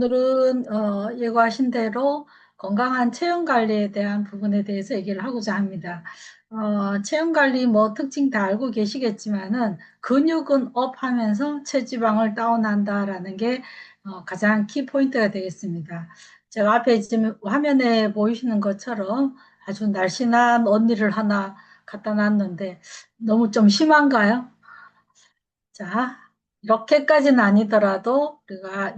오늘은 예고하신 대로 건강한 체형 관리에 대한 부분에 대해서 얘기를 하고자 합니다. 체형 관리 뭐 특징 다 알고 계시겠지만은 근육은 업 하면서 체지방을 다운한다라는 게 가장 키 포인트가 되겠습니다. 제가 앞에 지금 화면에 보이시는 것처럼 아주 날씬한 언니를 하나 갖다 놨는데 너무 좀 심한가요? 자, 이렇게까지는 아니더라도 우리가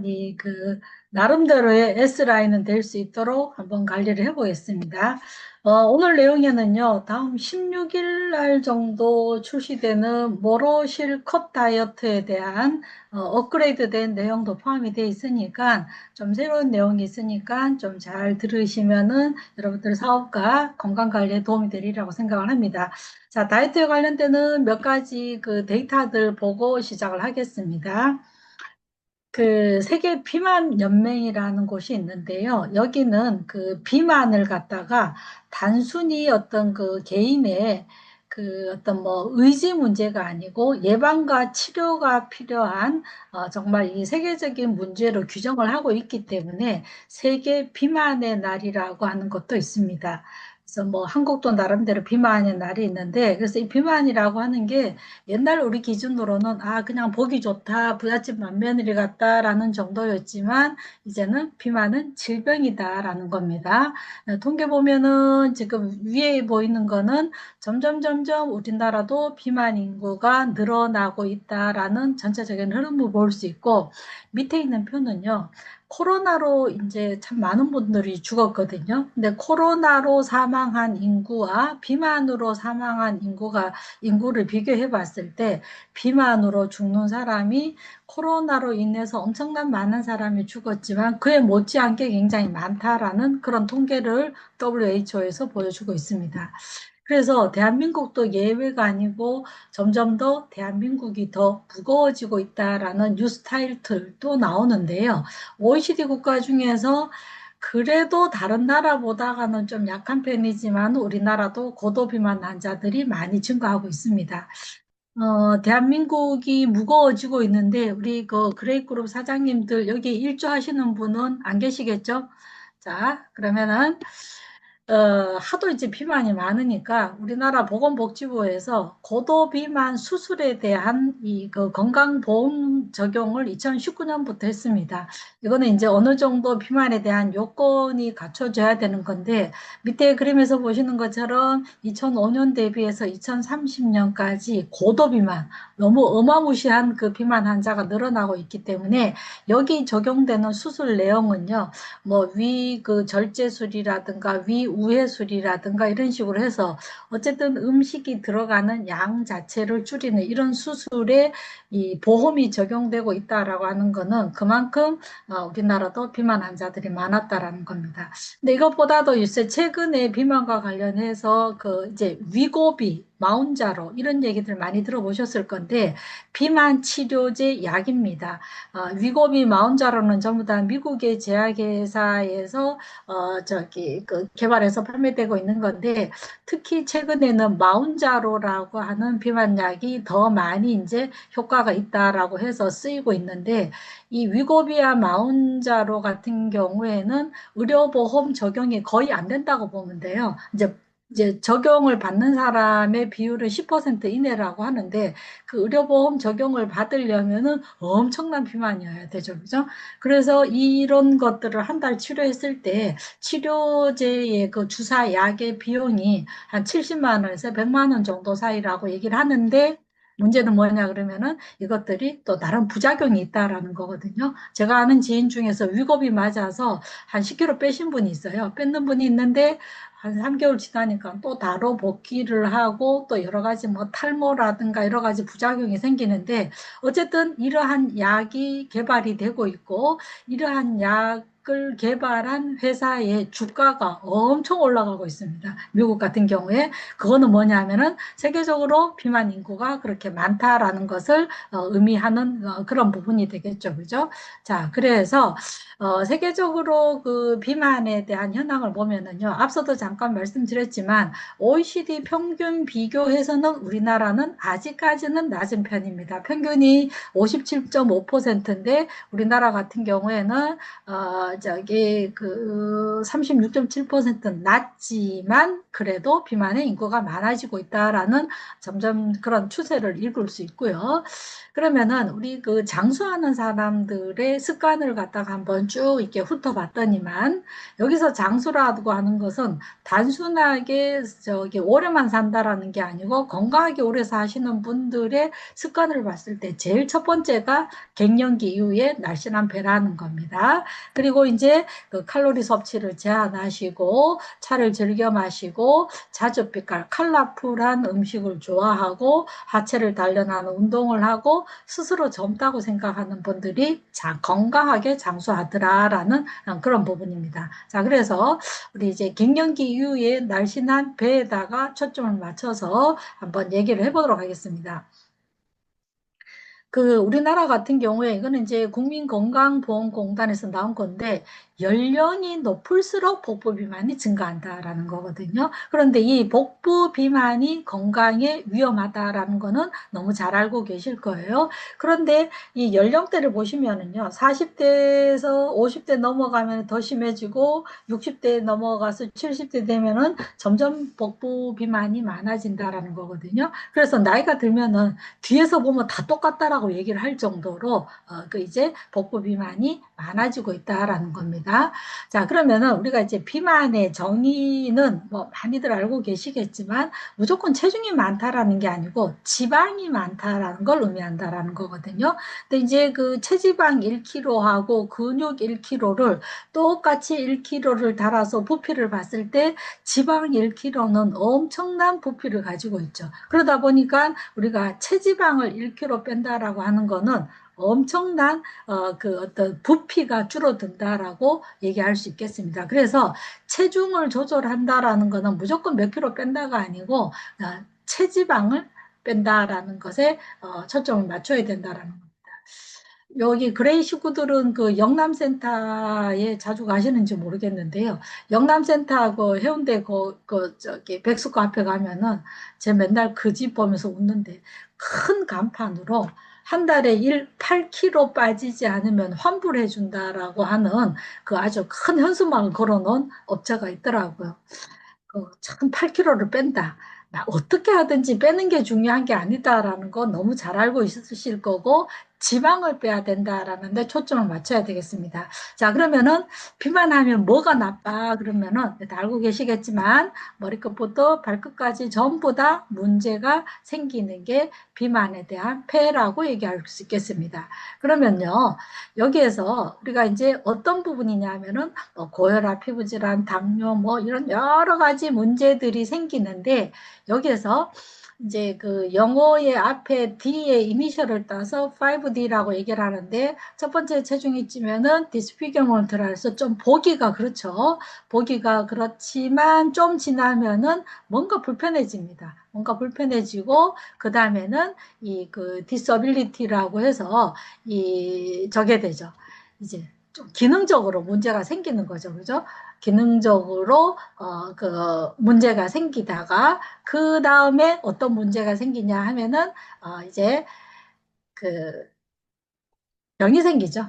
나름대로의 S라인은 될 수 있도록 한번 관리를 해보겠습니다. 오늘 내용에는요, 다음 16일 날 정도 출시되는 모로실 컵 다이어트에 대한 업그레이드된 내용도 포함이 되어 있으니까 좀 새로운 내용이 있으니까 좀 잘 들으시면은 여러분들 사업과 건강 관리에 도움이 되리라고 생각을 합니다. 자, 다이어트에 관련되는 몇 가지 그 데이터들 보고 시작을 하겠습니다. 그 세계 비만 연맹이라는 곳이 있는데요. 여기는 그 비만을 갖다가 단순히 어떤 그 개인의 그 어떤 뭐 의지 문제가 아니고 예방과 치료가 필요한 정말 이 세계적인 문제로 규정을 하고 있기 때문에 세계 비만의 날이라고 하는 것도 있습니다. 그래서 뭐 한국도 나름대로 비만의 날이 있는데 그래서 이 비만이라고 하는 게 옛날 우리 기준으로는 그냥 보기 좋다, 부잣집 맏며느리 같다라는 정도였지만 이제는 비만은 질병이다라는 겁니다. 통계 보면은 지금 위에 보이는 거는 점점 우리나라도 비만 인구가 늘어나고 있다라는 전체적인 흐름을 볼 수 있고 밑에 있는 표는요. 코로나로 이제 참 많은 분들이 죽었거든요. 근데 코로나로 사망한 인구와 비만으로 사망한 인구를 비교해 봤을 때 비만으로 죽는 사람이 코로나로 인해서 엄청난 많은 사람이 죽었지만 그에 못지않게 굉장히 많다라는 그런 통계를 WHO에서 보여주고 있습니다. 그래서 대한민국도 예외가 아니고 점점 더 대한민국이 더 무거워지고 있다라는 뉴스 타이틀도 나오는데요. OECD 국가 중에서 그래도 다른 나라보다가는 좀 약한 편이지만 우리나라도 고도비만 환자들이 많이 증가하고 있습니다. 대한민국이 무거워지고 있는데 우리 그 그레이그룹 사장님들 여기 일조하시는 분은 안 계시겠죠? 자, 그러면은 하도 이제 비만이 많으니까 우리나라 보건복지부에서 고도 비만 수술에 대한 그 건강보험 적용을 2019년부터 했습니다. 이거는 이제 어느 정도 비만에 대한 요건이 갖춰져야 되는 건데 밑에 그림에서 보시는 것처럼 2005년 대비해서 2030년까지 고도 비만, 너무 어마무시한 그 비만 환자가 늘어나고 있기 때문에 여기 적용되는 수술 내용은요. 뭐 위 그 절제술이라든가 위 우회술이라든가 이런 식으로 해서 어쨌든 음식이 들어가는 양 자체를 줄이는 이런 수술에 이 보험이 적용되고 있다라고 하는 거는 그만큼 우리나라도 비만 환자들이 많았다라는 겁니다. 근데 이것보다도 요새 최근에 비만과 관련해서 그 이제 위고비 마운자로 이런 얘기들 많이 들어보셨을 건데 비만 치료제 약입니다. 위고비 마운자로는 전부 다 미국의 제약회사에서 저기 개발해서 판매되고 있는 건데 특히 최근에는 마운자로라고 하는 비만약이 더 많이 이제 효과가 있다라고 해서 쓰이고 있는데 이 위고비와 마운자로 같은 경우에는 의료보험 적용이 거의 안 된다고 보면 돼요. 이제 적용을 받는 사람의 비율은 10% 이내라고 하는데 그 의료보험 적용을 받으려면은 엄청난 비만이어야 되죠. 그죠? 그래서 이런 것들을 한 달 치료했을 때 치료제의 그 주사 약의 비용이 한 70만 원에서 100만 원 정도 사이라고 얘기를 하는데 문제는 뭐냐 그러면은 이것들이 또 다른 부작용이 있다라는 거거든요. 제가 아는 지인 중에서 위급이 맞아서 한 10kg 빼신 분이 있어요. 뺏는 분이 있는데 한 3개월 지나니까 또 다로 복귀를 하고 또 여러 가지 뭐 탈모라든가 여러 가지 부작용이 생기는데 어쨌든 이러한 약이 개발이 되고 있고 이러한 약 약을 개발한 회사의 주가가 엄청 올라가고 있습니다. 미국 같은 경우에 그거는 뭐냐면은 세계적으로 비만 인구가 그렇게 많다라는 것을 의미하는 그런 부분이 되겠죠. 그죠? 자, 그래서 세계적으로 그 비만에 대한 현황을 보면은요. 앞서도 잠깐 말씀드렸지만 OECD 평균 비교해서는 우리나라는 아직까지는 낮은 편입니다. 평균이 57.5%인데 우리나라 같은 경우에는 저기 그 36.7%는 낮지만 그래도 비만의 인구가 많아지고 있다라는 점점 그런 추세를 읽을 수 있고요. 그러면은 우리 그 장수하는 사람들의 습관을 갖다가 한번 쭉 이렇게 훑어봤더니만 여기서 장수라고 하는 것은 단순하게 저기 오래만 산다라는 게 아니고 건강하게 오래 사시는 분들의 습관을 봤을 때 제일 첫 번째가 갱년기 이후에 날씬한 배라는 겁니다. 그리고 이제 그 칼로리 섭취를 제한하시고 차를 즐겨 마시고 자주 컬러풀한 음식을 좋아하고 하체를 단련하는 운동을 하고 스스로 젊다고 생각하는 분들이 건강하게 장수하더라라는 그런 부분입니다. 자, 그래서 우리 이제 갱년기 이후에 날씬한 배에다가 초점을 맞춰서 한번 얘기를 해보도록 하겠습니다. 그 우리나라 같은 경우에 이거는 이제 국민건강보험공단에서 나온 건데 연령이 높을수록 복부 비만이 증가한다라는 거거든요. 그런데 이 복부 비만이 건강에 위험하다라는 거는 너무 잘 알고 계실 거예요. 그런데 이 연령대를 보시면은요. 40대에서 50대 넘어가면 더 심해지고 60대 넘어가서 70대 되면은 점점 복부 비만이 많아진다라는 거거든요. 그래서 나이가 들면은 뒤에서 보면 다 똑같다라고 얘기를 할 정도로 그 이제 복부 비만이 많아지고 있다라는 겁니다. 자, 그러면은 우리가 이제 비만의 정의는 뭐 많이들 알고 계시겠지만 무조건 체중이 많다라는 게 아니고 지방이 많다라는 걸 의미한다라는 거거든요. 근데 이제 그 체지방 1kg하고 근육 1kg를 똑같이 1kg를 달아서 부피를 봤을 때 지방 1kg는 엄청난 부피를 가지고 있죠. 그러다 보니까 우리가 체지방을 1kg 뺀다라고 하는 거는 엄청난 그 어떤 부피가 줄어든다라고 얘기할 수 있겠습니다. 그래서 체중을 조절한다라는 거는 무조건 몇 킬로 뺀다가 아니고 체지방을 뺀다라는 것에 초점을 맞춰야 된다라는 겁니다. 여기 그레이 식구들은 그 영남센터에 자주 가시는지 모르겠는데요. 영남센터하고 해운대 저기 백수코 앞에 가면은 제 맨날 그 집 보면서 웃는데 큰 간판으로 한 달에 8kg 빠지지 않으면 환불해 준다라고 하는 그 아주 큰 현수막을 걸어놓은 업체가 있더라고요. 참 8kg를 뺀다. 어떻게 하든지 빼는 게 중요한 게 아니다라는 거 너무 잘 알고 있으실 거고 지방을 빼야 된다라는 데 초점을 맞춰야 되겠습니다. 자, 그러면은 비만하면 뭐가 나빠? 그러면은 다 알고 계시겠지만 머리끝부터 발끝까지 전부 다 문제가 생기는 게 비만에 대한 폐라고 얘기할 수 있겠습니다. 그러면요. 여기에서 우리가 이제 어떤 부분이냐면은 뭐 고혈압, 피부질환, 당뇨 뭐 이런 여러 가지 문제들이 생기는데 여기에서 이제 그 영어의 앞에 D의 이니셜을 따서 5D라고 얘기를 하는데 첫 번째 체중이 찌면은 디스피겨먼트라 해서 좀 보기가 그렇죠. 보기가 그렇지만 좀 지나면은 뭔가 불편해집니다. 뭔가 불편해지고 그 다음에는 이 그 디서빌리티라고 해서 이 저게 되죠. 이제 좀 기능적으로 문제가 생기는 거죠. 그죠? 기능적으로 그 문제가 생기다가 그 다음에 어떤 문제가 생기냐 하면은 이제 그 병이 생기죠.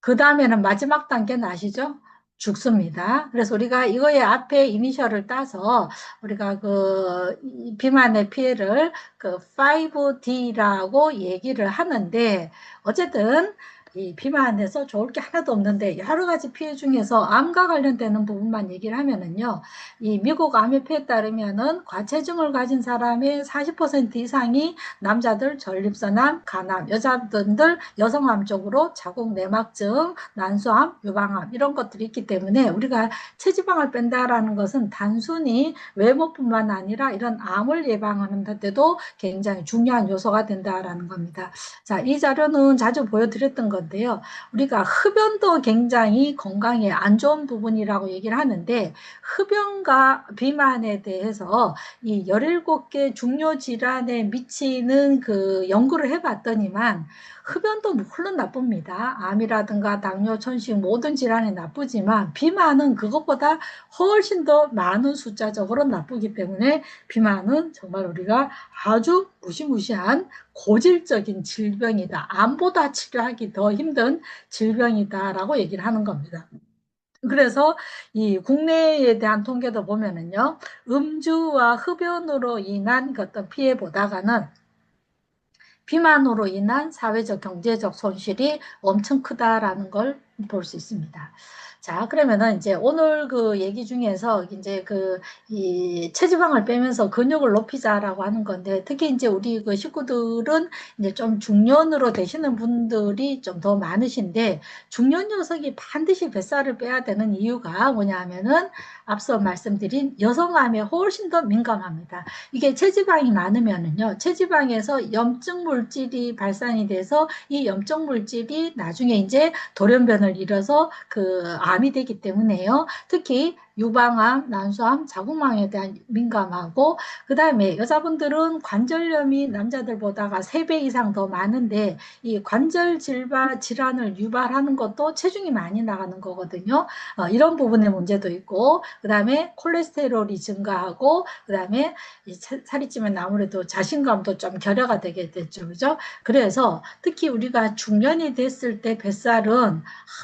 그 다음에는 마지막 단계는 아시죠? 죽습니다. 그래서 우리가 이거의 앞에 이니셜을 따서 우리가 그 비만의 피해를 그 5D라고 얘기를 하는데 어쨌든 이 비만에서 좋을 게 하나도 없는데 여러 가지 피해 중에서 암과 관련되는 부분만 얘기를 하면은요. 이 미국 암협회에 따르면은 과체중을 가진 사람의 40% 이상이 남자들 전립선암, 간암, 여자분들 여성암 쪽으로 자궁 내막증, 난소암, 유방암 이런 것들이 있기 때문에 우리가 체지방을 뺀다라는 것은 단순히 외모뿐만 아니라 이런 암을 예방하는 데도 굉장히 중요한 요소가 된다라는 겁니다. 자, 이 자료는 자주 보여드렸던 것 건데요. 우리가 흡연도 굉장히 건강에 안 좋은 부분이라고 얘기를 하는데, 흡연과 비만에 대해서 이 17개 중요 질환에 미치는 그 연구를 해봤더니만, 흡연도 물론 나쁩니다. 암이라든가 당뇨, 천식 모든 질환에 나쁘지만, 비만은 그것보다 훨씬 더 많은 숫자적으로 나쁘기 때문에, 비만은 정말 우리가 아주 무시무시한 고질적인 질병이다. 암보다 치료하기 더 힘든 질병이다라고 얘기를 하는 겁니다. 그래서 이 국내에 대한 통계도 보면은요, 음주와 흡연으로 인한 그 어떤 피해보다가는 비만으로 인한 사회적, 경제적 손실이 엄청 크다라는 걸 볼 수 있습니다. 자, 그러면은 이제 오늘 그 얘기 중에서 이제 이 체지방을 빼면서 근육을 높이자라고 하는 건데, 특히 이제 우리 그 식구들은 이제 좀 중년으로 되시는 분들이 좀 더 많으신데, 중년 녀석이 반드시 뱃살을 빼야 되는 이유가 뭐냐 하면은, 앞서 말씀드린 여성암에 훨씬 더 민감합니다. 이게 체지방이 많으면은요, 체지방에서 염증 물질이 발산이 돼서 이 염증 물질이 나중에 이제 돌연변을 일어서 그 암이 되기 때문에요. 특히 유방암, 난소암, 자궁암에 대한 민감하고, 그 다음에 여자분들은 관절염이 남자들보다가 3배 이상 더 많은데, 이 관절 질환을 유발하는 것도 체중이 많이 나가는 거거든요. 이런 부분의 문제도 있고, 그 다음에 콜레스테롤이 증가하고, 그 다음에 살이 찌면 아무래도 자신감도 좀 결여가 되게 됐죠. 그죠? 그래서 특히 우리가 중년이 됐을 때 뱃살은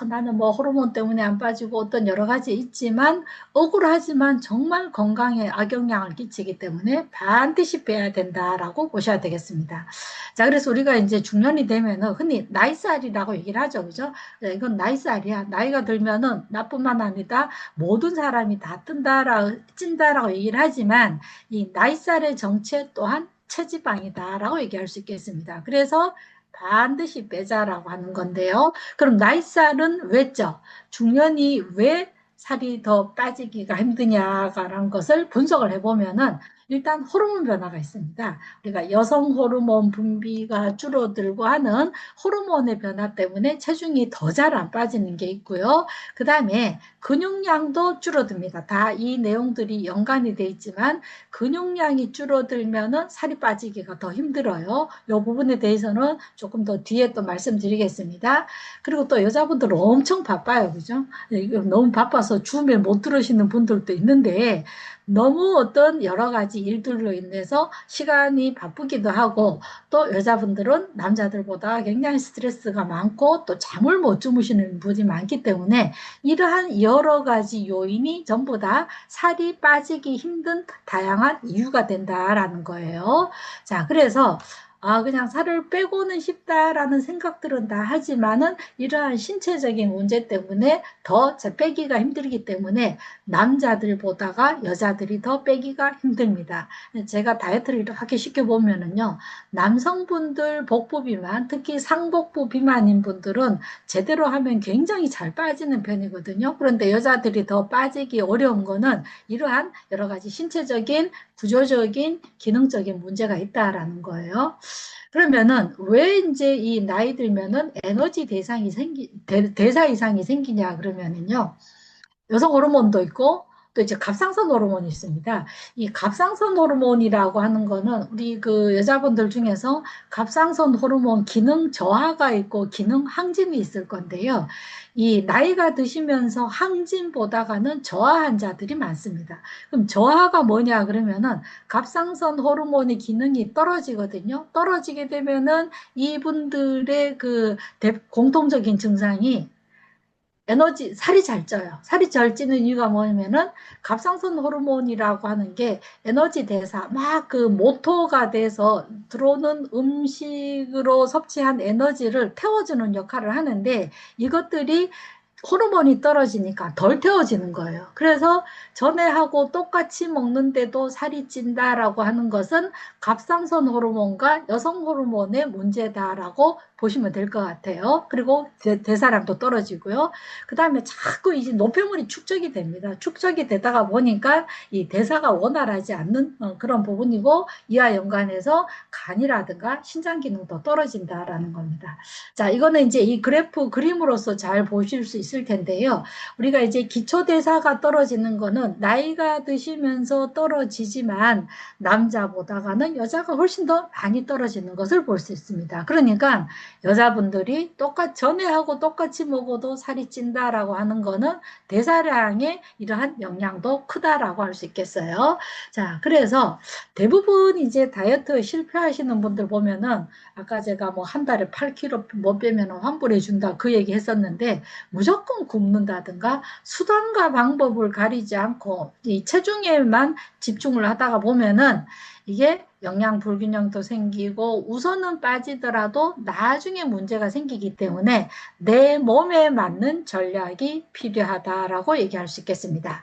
나는 뭐 호르몬 때문에 안 빠지고 어떤 여러 가지 있지만 억울하지만 정말 건강에 악영향을 끼치기 때문에 반드시 빼야 된다라고 보셔야 되겠습니다. 자, 그래서 우리가 이제 중년이 되면은 흔히 나이살이라고 얘기를 하죠. 그죠? 이건 나이살이야. 나이가 들면은 나뿐만 아니라 모든 사람이 다 찐다라고 얘기를 하지만, 이 나이살의 정체 또한 체지방이다라고 얘기할 수 있겠습니다. 그래서 반드시 빼자라고 하는 건데요. 그럼 나이살은 왜죠? 중년이 왜 살이 더 빠지기가 힘드냐라는 것을 분석을 해보면은, 일단 호르몬 변화가 있습니다. 우리가 여성 호르몬 분비가 줄어들고 하는 호르몬의 변화 때문에 체중이 더 잘 안 빠지는 게 있고요. 그 다음에 근육량도 줄어듭니다. 다 이 내용들이 연관이 돼 있지만, 근육량이 줄어들면은 살이 빠지기가 더 힘들어요. 이 부분에 대해서는 조금 더 뒤에 또 말씀드리겠습니다. 그리고 또 여자분들은 엄청 바빠요. 그죠? 너무 바빠서 줌에 못 들으시는 분들도 있는데, 너무 어떤 여러 가지 일들로 인해서 시간이 바쁘기도 하고, 또 여자분들은 남자들보다 굉장히 스트레스가 많고 또 잠을 못 주무시는 분이 많기 때문에, 이러한 여러 가지 요인이 전부 다 살이 빠지기 힘든 다양한 이유가 된다라는 거예요. 자, 그래서 그냥 살을 빼고는 싶다라는 생각들은 다 하지만은, 이러한 신체적인 문제 때문에 더 빼기가 힘들기 때문에 남자들보다가 여자들이 더 빼기가 힘듭니다. 제가 다이어트를 이렇게 시켜보면은요, 남성분들 복부 비만, 특히 상복부 비만인 분들은 제대로 하면 굉장히 잘 빠지는 편이거든요. 그런데 여자들이 더 빠지기 어려운 거는 이러한 여러 가지 신체적인, 구조적인, 기능적인 문제가 있다라는 거예요. 그러면은 왜 이제 이 나이 들면은 에너지 대사 이상이 생기냐 그러면은요, 여성 호르몬도 있고 또 이제 갑상선 호르몬이 있습니다. 이 갑상선 호르몬이라고 하는 거는 우리 그 여자분들 중에서 갑상선 호르몬 기능 저하가 있고 기능 항진이 있을 건데요. 이 나이가 드시면서 항진보다가는 저하한 자들이 많습니다. 그럼 저하가 뭐냐 그러면은 갑상선 호르몬의 기능이 떨어지거든요. 떨어지게 되면은 이분들의 그 공통적인 증상이 살이 잘 쪄요. 살이 잘 찌는 이유가 뭐냐면은 갑상선 호르몬이라고 하는 게 에너지 대사, 막 그 모터가 돼서 들어오는 음식으로 섭취한 에너지를 태워주는 역할을 하는데, 이것들이 호르몬이 떨어지니까 덜 태워지는 거예요. 그래서 전에하고 똑같이 먹는데도 살이 찐다라고 하는 것은 갑상선 호르몬과 여성 호르몬의 문제다라고 보시면 될 것 같아요. 그리고 대사량도 떨어지고요. 그 다음에 자꾸 이제 노폐물이 축적이 됩니다. 축적이 되다가 보니까 이 대사가 원활하지 않는 그런 부분이고, 이와 연관해서 간이라든가 신장 기능도 떨어진다라는 겁니다. 자, 이거는 이제 이 그래프 그림으로서 잘 보실 수 있을 텐데요. 우리가 이제 기초대사가 떨어지는 거는 나이가 드시면서 떨어지지만 남자보다가는 여자가 훨씬 더 많이 떨어지는 것을 볼 수 있습니다. 그러니까 여자분들이 전에하고 똑같이 먹어도 살이 찐다라고 하는 거는 대사량의 이러한 영향도 크다라고 할 수 있겠어요. 자, 그래서 대부분 이제 다이어트 실패하시는 분들 보면은 아까 제가 뭐 한 달에 8kg 못 빼면 환불해 준다 그 얘기 했었는데, 무조건 굶는다든가 수단과 방법을 가리지 않고 이 체중에만 집중을 하다가 보면은 이게 영양 불균형도 생기고 우선은 빠지더라도 나중에 문제가 생기기 때문에 내 몸에 맞는 전략이 필요하다라고 얘기할 수 있겠습니다.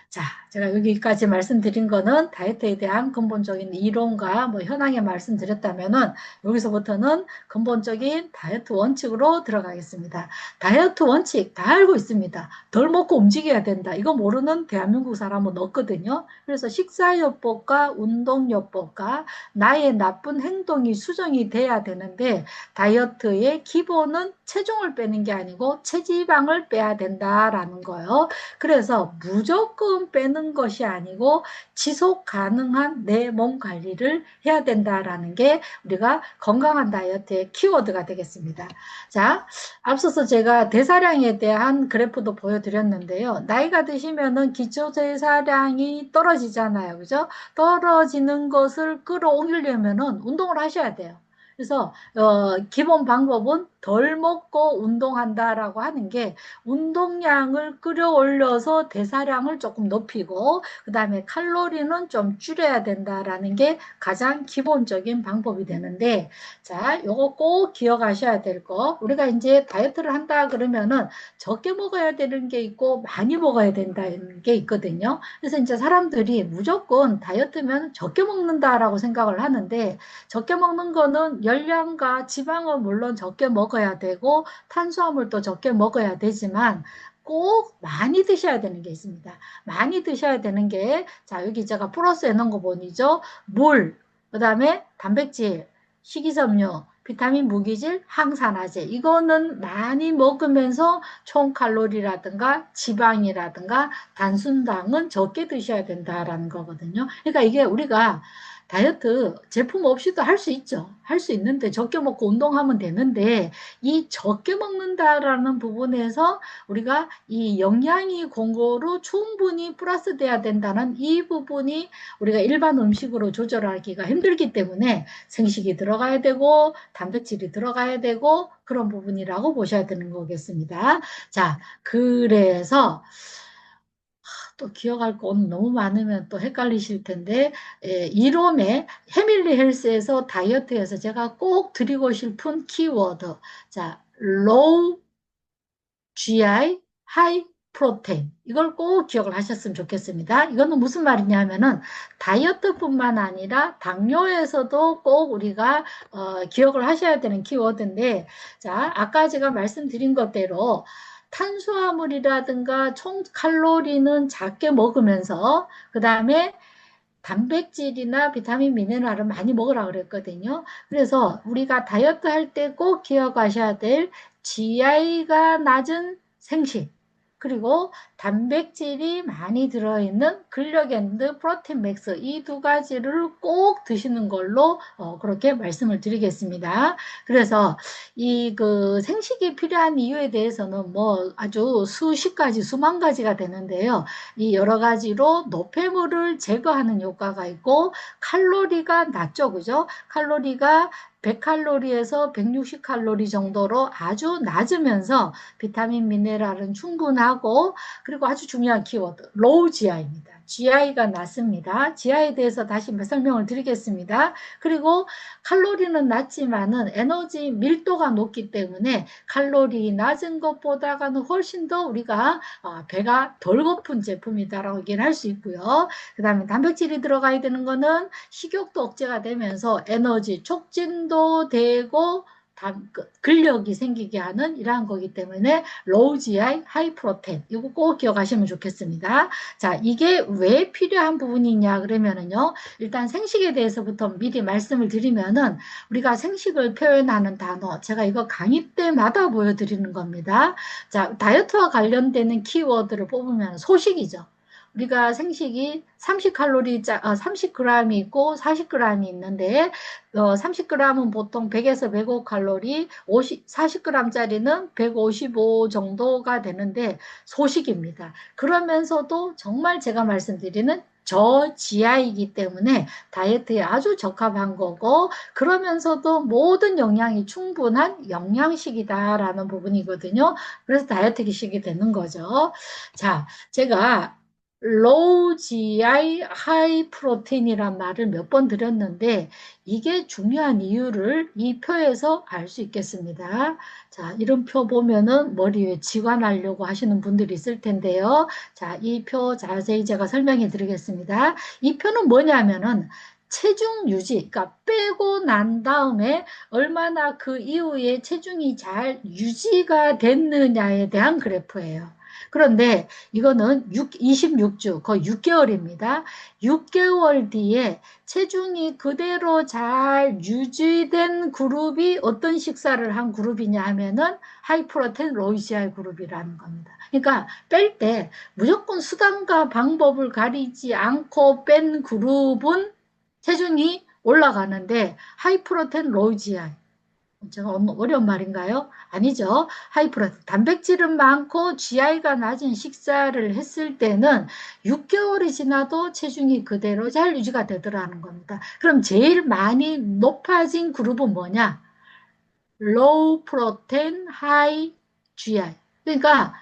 자, 제가 여기까지 말씀드린 거는 다이어트에 대한 근본적인 이론과 뭐 현황에 말씀드렸다면은, 여기서부터는 근본적인 다이어트 원칙으로 들어가겠습니다. 다이어트 원칙 다 알고 있습니다. 덜 먹고 움직여야 된다. 이거 모르는 대한민국 사람은 없거든요. 그래서 식사요법과 운동요법과 나의 나쁜 행동이 수정이 돼야 되는데, 다이어트의 기본은 체중을 빼는 게 아니고 체지방을 빼야 된다라는 거예요. 그래서 무조건 빼는 것이 아니고 지속 가능한 내 몸 관리를 해야 된다라는 게 우리가 건강한 다이어트의 키워드가 되겠습니다. 자, 앞서서 제가 대사량에 대한 그래프도 보여드렸는데요. 나이가 드시면은 기초 대사량이 떨어지잖아요. 그죠? 떨어지는 것을 끌어올리려면은 운동을 하셔야 돼요. 그래서 기본 방법은 덜 먹고 운동한다라고 하는 게, 운동량을 끌어올려서 대사량을 조금 높이고 그 다음에 칼로리는 좀 줄여야 된다라는 게 가장 기본적인 방법이 되는데, 자, 요거 꼭 기억하셔야 될 거. 우리가 이제 다이어트를 한다 그러면은 적게 먹어야 되는 게 있고 많이 먹어야 된다는 게 있거든요. 그래서 이제 사람들이 무조건 다이어트면 적게 먹는다라고 생각을 하는데, 적게 먹는 거는 열량과 지방은 물론 적게 먹어야 되고 탄수화물도 적게 먹어야 되지만 꼭 많이 드셔야 되는 게 있습니다. 많이 드셔야 되는 게, 자, 여기 제가 플러스 해놓은 거 보이죠? 물, 그 다음에 단백질, 식이섬유, 비타민, 무기질, 항산화제. 이거는 많이 먹으면서 총 칼로리라든가 지방이라든가 단순당은 적게 드셔야 된다라는 거거든요. 그러니까 이게 우리가 다이어트 제품 없이도 할 수 있죠. 할 수 있는데 적게 먹고 운동하면 되는데, 이 적게 먹는다라는 부분에서 우리가 이 영양이 골고루 충분히 플러스 돼야 된다는 이 부분이 우리가 일반 음식으로 조절하기가 힘들기 때문에 생식이 들어가야 되고 단백질이 들어가야 되고 그런 부분이라고 보셔야 되는 거겠습니다. 자, 그래서 또 기억할 거 오늘 너무 많으면 또 헷갈리실 텐데, 이롬의 해밀리 헬스에서 다이어트에서 제가 꼭 드리고 싶은 키워드, 자, low GI, high protein. 이걸 꼭 기억을 하셨으면 좋겠습니다. 이거는 무슨 말이냐 하면은 다이어트뿐만 아니라 당뇨에서도 꼭 우리가 기억을 하셔야 되는 키워드인데, 자, 아까 제가 말씀드린 것대로 탄수화물이라든가 총 칼로리는 작게 먹으면서 그 다음에 단백질이나 비타민, 미네랄을 많이 먹으라 그랬거든요. 그래서 우리가 다이어트 할 때 꼭 기억하셔야 될 GI가 낮은 생식, 그리고 단백질이 많이 들어있는 근력 앤드 프로틴 맥스, 이 두 가지를 꼭 드시는 걸로 그렇게 말씀을 드리겠습니다. 그래서 이 그 생식이 필요한 이유에 대해서는 뭐 아주 수십 가지, 수만 가지가 되는데요. 이 여러 가지로 노폐물을 제거하는 효과가 있고 칼로리가 낮죠, 그죠? 칼로리가 100칼로리에서 160칼로리 정도로 아주 낮으면서 비타민, 미네랄은 충분하고, 그리고 아주 중요한 키워드, 로우 GI입니다. GI가 낮습니다. GI에 대해서 다시 설명을 드리겠습니다. 그리고 칼로리는 낮지만은 에너지 밀도가 높기 때문에 칼로리 낮은 것보다는 훨씬 더 우리가 배가 덜 고픈 제품이다라고 얘기를 할 수 있고요. 그 다음에 단백질이 들어가야 되는 거는 식욕도 억제가 되면서 에너지 촉진도 되고 근력이 생기게 하는 이러한 거기 때문에 low GI, high protein 이거 꼭 기억하시면 좋겠습니다. 자, 이게 왜 필요한 부분이냐 그러면은요. 일단 생식에 대해서부터 미리 말씀을 드리면은 우리가 생식을 표현하는 단어 제가 이거 강의 때마다 보여드리는 겁니다. 자, 다이어트와 관련되는 키워드를 뽑으면 소식이죠. 우리가 생식이 30칼로리, 30g이 있고 40g이 있는데, 30g은 보통 100에서 105칼로리, 40g짜리는 155 정도가 되는데 소식입니다. 그러면서도 정말 제가 말씀드리는 저지하이기 때문에 다이어트에 아주 적합한 거고, 그러면서도 모든 영양이 충분한 영양식이다라는 부분이거든요. 그래서 다이어트 기식이 되는 거죠. 자, 제가 low GI, high protein이란 말을 몇 번 드렸는데 이게 중요한 이유를 이 표에서 알 수 있겠습니다. 자, 이런 표 보면은 머리 위에 지관하려고 하시는 분들이 있을 텐데요. 자, 이 표 자세히 제가 설명해 드리겠습니다. 이 표는 뭐냐면은 체중 유지, 그러니까 빼고 난 다음에 얼마나 그 이후에 체중이 잘 유지가 됐느냐에 대한 그래프예요. 그런데 이거는 26주, 거의 6개월입니다. 6개월 뒤에 체중이 그대로 잘 유지된 그룹이 어떤 식사를 한 그룹이냐 하면은 하이프로테인 로이시아의 그룹이라는 겁니다. 그러니까 뺄 때 무조건 수단과 방법을 가리지 않고 뺀 그룹은 체중이 올라가는데 하이프로테인 로이지아 제가 어려운 말인가요? 아니죠. 하이프로테인. 단백질은 많고 GI가 낮은 식사를 했을 때는 6개월이 지나도 체중이 그대로 잘 유지가 되더라는 겁니다. 그럼 제일 많이 높아진 그룹은 뭐냐? low protein, high GI. 그러니까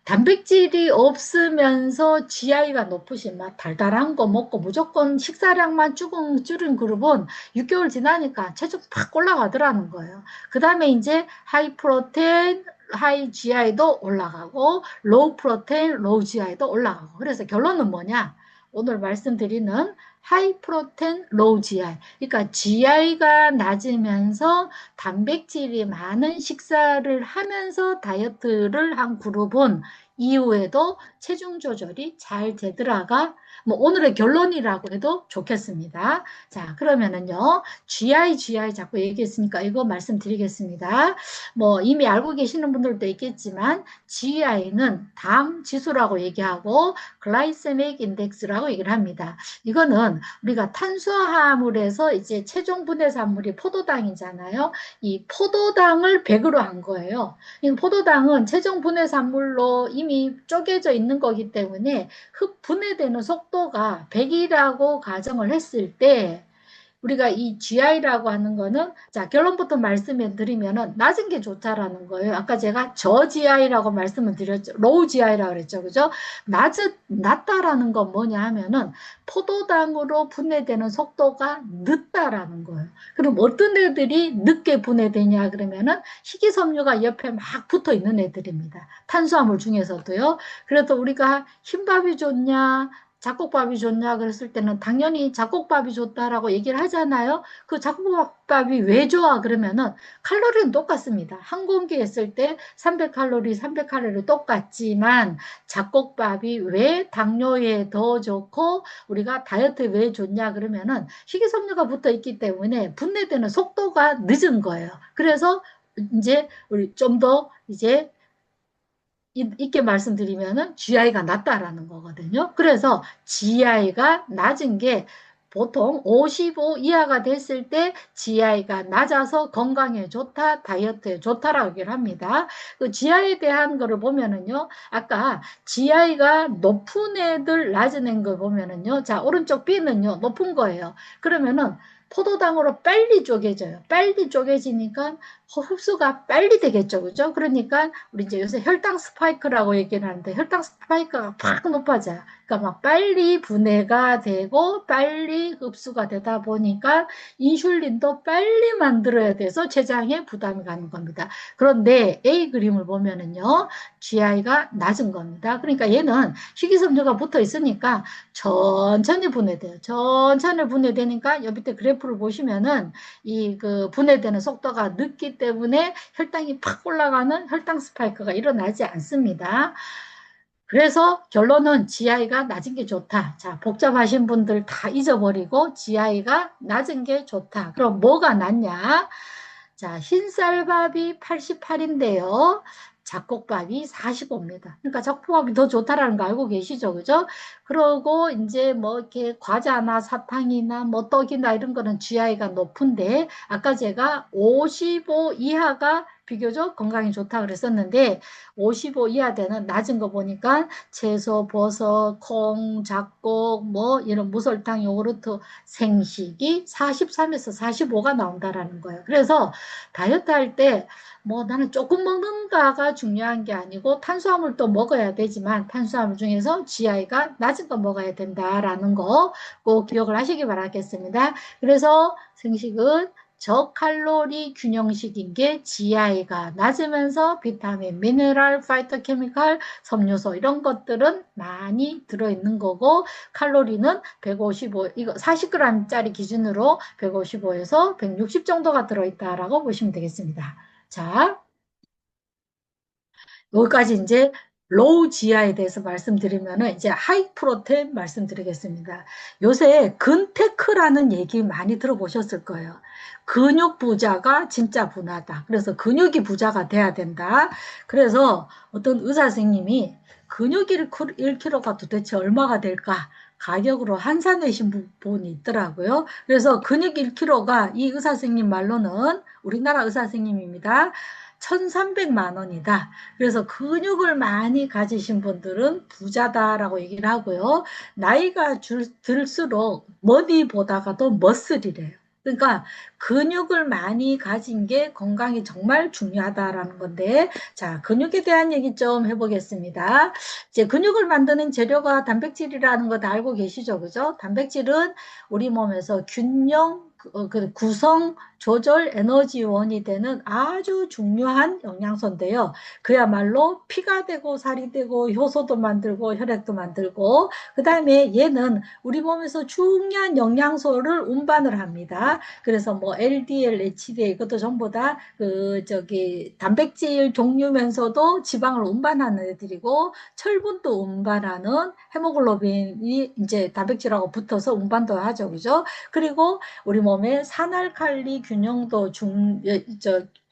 단백질이 없으면서 GI가 높으신 막 달달한 거 먹고 무조건 식사량만 조금 줄인 그룹은 6개월 지나니까 체중 팍 올라가더라는 거예요. 그 다음에 이제 하이 프로테인, 하이 GI도 올라가고 로우 프로테인, 로우 GI도 올라가고 그래서 결론은 뭐냐? 오늘 말씀드리는 하이 프로테인, 로우 GI. 그러니까 GI가 낮으면서 단백질이 많은 식사를 하면서 다이어트를 한 그룹은 이후에도 체중 조절이 잘 되더라가 뭐 오늘의 결론이라고 해도 좋겠습니다. 자, 그러면은요. GI 자꾸 얘기했으니까 이거 말씀드리겠습니다. 뭐 이미 알고 계시는 분들도 있겠지만 GI는 당 지수라고 얘기하고 글라이세믹 인덱스라고 얘기를 합니다. 이거는 우리가 탄수화물에서 이제 최종 분해산물이 포도당이잖아요. 이 포도당을 100으로 한 거예요. 이 포도당은 최종 분해산물로 이미 쪼개져 있는 거기 때문에 흡 분해되는 속도가 100이라고 가정을 했을 때 우리가 이 GI라고 하는 거는 자 결론부터 말씀을 드리면은 낮은 게 좋다라는 거예요. 아까 제가 저 GI라고 말씀을 드렸죠. 로우 GI라고 그랬죠. 그죠? 낮다라는 건 뭐냐 하면은 포도당으로 분해되는 속도가 늦다라는 거예요. 그럼 어떤 애들이 늦게 분해되냐 그러면은 식이섬유가 옆에 막 붙어 있는 애들입니다. 탄수화물 중에서도요. 그래도 우리가 흰밥이 좋냐 잡곡밥이 좋냐 그랬을 때는 당연히 잡곡밥이 좋다라고 얘기를 하잖아요. 그 잡곡밥이 왜 좋아 그러면은 칼로리는 똑같습니다. 한 공기 했을 때 300칼로리, 300칼로리 똑같지만 잡곡밥이 왜 당뇨에 더 좋고 우리가 다이어트에 왜 좋냐 그러면은 식이섬유가 붙어 있기 때문에 분해되는 속도가 늦은 거예요. 그래서 이제 우리 좀 더 이제 있게 말씀드리면은 GI가 낮다라는 거거든요. 그래서 GI가 낮은 게 보통 55 이하가 됐을 때 GI가 낮아서 건강에 좋다, 다이어트에 좋다라고 얘기를 합니다. 그 GI에 대한 거를 보면은요, 아까 GI가 높은 애들 낮은 애걸 보면은요, 자, 오른쪽 B는요, 높은 거예요. 그러면은 포도당으로 빨리 쪼개져요. 빨리 쪼개지니까 흡수가 빨리 되겠죠. 그죠? 그러니까 우리 이제 요새 혈당 스파이크라고 얘기를 하는데 혈당 스파이크가 팍 높아져요. 그러니까 막 빨리 분해가 되고 빨리 흡수가 되다 보니까 인슐린도 빨리 만들어야 돼서 췌장에 부담이 가는 겁니다. 그런데 A 그림을 보면은요. GI가 낮은 겁니다. 그러니까 얘는 식이섬유가 붙어 있으니까 천천히 분해돼요. 천천히 분해되니까 옆 밑에 그래프를 보시면은 이 그 분해되는 속도가 늦기 때문에 혈당이 팍 올라가는 혈당 스파이크가 일어나지 않습니다. 그래서 결론은 GI가 낮은 게 좋다. 자, 복잡하신 분들 다 잊어버리고 GI가 낮은 게 좋다. 그럼 뭐가 낫냐? 자, 흰쌀밥이 88인데요. 잡곡밥이 45입니다. 그러니까 잡곡밥이 더 좋다라는 거 알고 계시죠? 그죠? 그러고 이제 뭐 이렇게 과자나 사탕이나 뭐 떡이나 이런 거는 GI가 높은데 아까 제가 55 이하가 비교적 건강에 좋다 그랬었는데 55 이하 되는 낮은 거 보니까 채소, 버섯, 콩, 잡곡, 뭐 이런 무설탕, 요구르트, 생식이 43에서 45가 나온다라는 거예요. 그래서 다이어트 할 때 뭐 나는 조금 먹는가가 중요한 게 아니고 탄수화물도 먹어야 되지만 탄수화물 중에서 GI가 낮은 거 먹어야 된다라는 거 꼭 기억을 하시기 바라겠습니다. 그래서 생식은 저칼로리 균형식인 게 GI가 낮으면서 비타민, 미네랄, 파이토케미칼, 섬유소 이런 것들은 많이 들어있는 거고 칼로리는 155, 이거 40g짜리 기준으로 155에서 160 정도가 들어있다라고 보시면 되겠습니다. 자, 여기까지 이제 로우 GI에 대해서 말씀드리면은 이제 하이 프로테인 말씀드리겠습니다. 요새 근테크라는 얘기 많이 들어보셨을 거예요. 근육 부자가 진짜 분하다. 그래서 근육이 부자가 돼야 된다. 그래서 어떤 의사 선생님이 근육 1kg가 도대체 얼마가 될까? 가격으로 한산내신 분이 있더라고요. 그래서 근육 1kg가 이 의사 선생님 말로는 우리나라 의사 선생님입니다. 1,300만 원이다. 그래서 근육을 많이 가지신 분들은 부자다라고 얘기를 하고요. 나이가 들수록 머니보다가도 머슬이래요. 그러니까 근육을 많이 가진 게 건강이 정말 중요하다라는 건데, 자, 근육에 대한 얘기 좀 해보겠습니다. 이제 근육을 만드는 재료가 단백질이라는 거 다 알고 계시죠? 그죠? 단백질은 우리 몸에서 균형, 그 구성, 조절 에너지원이 되는 아주 중요한 영양소인데요. 그야말로 피가 되고 살이 되고 효소도 만들고 혈액도 만들고 그 다음에 얘는 우리 몸에서 중요한 영양소를 운반을 합니다. 그래서 뭐 LDL, HDL 이것도 전부 다 그 저기 단백질 종류면서도 지방을 운반하는 애들이고 철분도 운반하는 헤모글로빈이 이제 단백질하고 붙어서 운반도 하죠. 그죠? 그리고 우리 몸에 산알칼리 균형도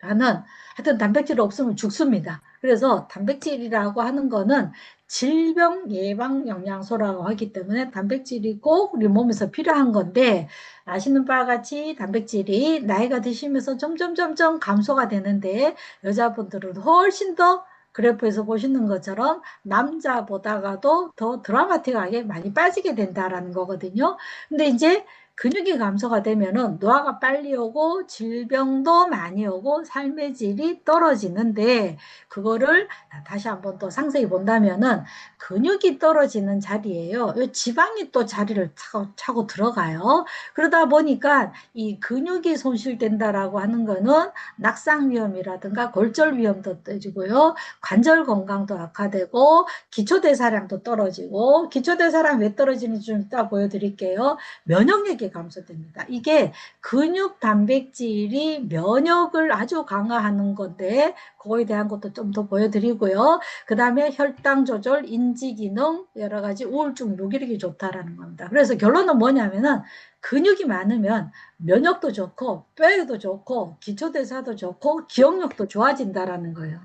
하는 하여튼 단백질 없으면 죽습니다. 그래서 단백질이라고 하는 거는 질병 예방 영양소라고 하기 때문에 단백질이 꼭 우리 몸에서 필요한 건데 아시는 바와 같이 단백질이 나이가 드시면서 점점 감소가 되는데 여자분들은 훨씬 더 그래프에서 보시는 것처럼 남자보다가도 더 드라마틱하게 많이 빠지게 된다라는 거거든요. 근데 이제 근육이 감소가 되면은 노화가 빨리 오고 질병도 많이 오고 삶의 질이 떨어지는데 그거를 다시 한번 또 상세히 본다면은 근육이 떨어지는 자리에요. 이 지방이 또 자리를 차고 들어가요. 그러다 보니까 이 근육이 손실된다라고 하는 거는 낙상 위험이라든가 골절 위험도 떨어지고요. 관절 건강도 악화되고 기초대사량도 떨어지고 기초대사량 왜 떨어지는지 좀 이따 보여드릴게요. 면역력이 감소됩니다. 이게 근육 단백질이 면역을 아주 강화하는 건데 그거에 대한 것도 좀 더 보여드리고요. 그 다음에 혈당 조절, 인지 기능, 여러 가지 우울증, 무기력이 좋다라는 겁니다. 그래서 결론은 뭐냐면은 근육이 많으면 면역도 좋고 뼈에도 좋고 기초대사도 좋고 기억력도 좋아진다라는 거예요.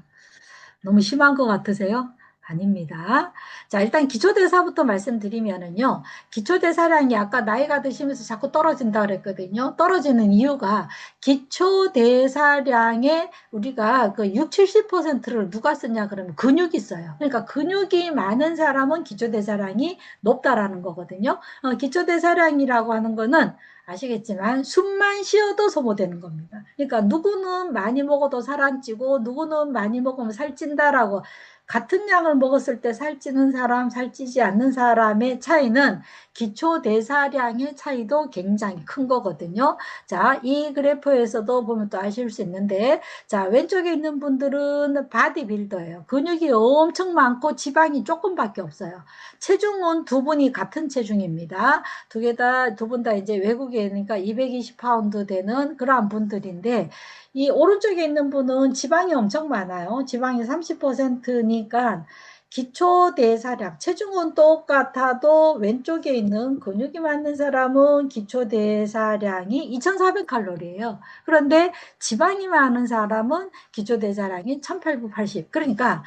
너무 심한 것 같으세요? 아닙니다. 자, 일단 기초대사부터 말씀드리면은요. 기초대사량이 아까 나이가 드시면서 자꾸 떨어진다 그랬거든요. 떨어지는 이유가 기초대사량에 우리가 그 6, 70%를 누가 쓰냐 그러면 근육이 써요. 그러니까 근육이 많은 사람은 기초대사량이 높다라는 거거든요. 기초대사량이라고 하는 거는 아시겠지만 숨만 쉬어도 소모되는 겁니다. 그러니까 누구는 많이 먹어도 살 안 찌고 누구는 많이 먹으면 살 찐다라고 같은 양을 먹었을 때 살찌는 사람, 살찌지 않는 사람의 차이는 기초 대사량의 차이도 굉장히 큰 거거든요. 자, 이 그래프에서도 보면 또 아실 수 있는데, 자, 왼쪽에 있는 분들은 바디빌더예요. 근육이 엄청 많고 지방이 조금밖에 없어요. 체중은 두 분이 같은 체중입니다. 두 분 다 이제 외국이니까 220파운드 되는 그러한 분들인데, 이 오른쪽에 있는 분은 지방이 엄청 많아요. 지방이 30%니까 기초 대사량, 체중은 똑같아도 왼쪽에 있는 근육이 많은 사람은 기초 대사량이 2,400칼로리예요. 그런데 지방이 많은 사람은 기초 대사량이 1,880. 그러니까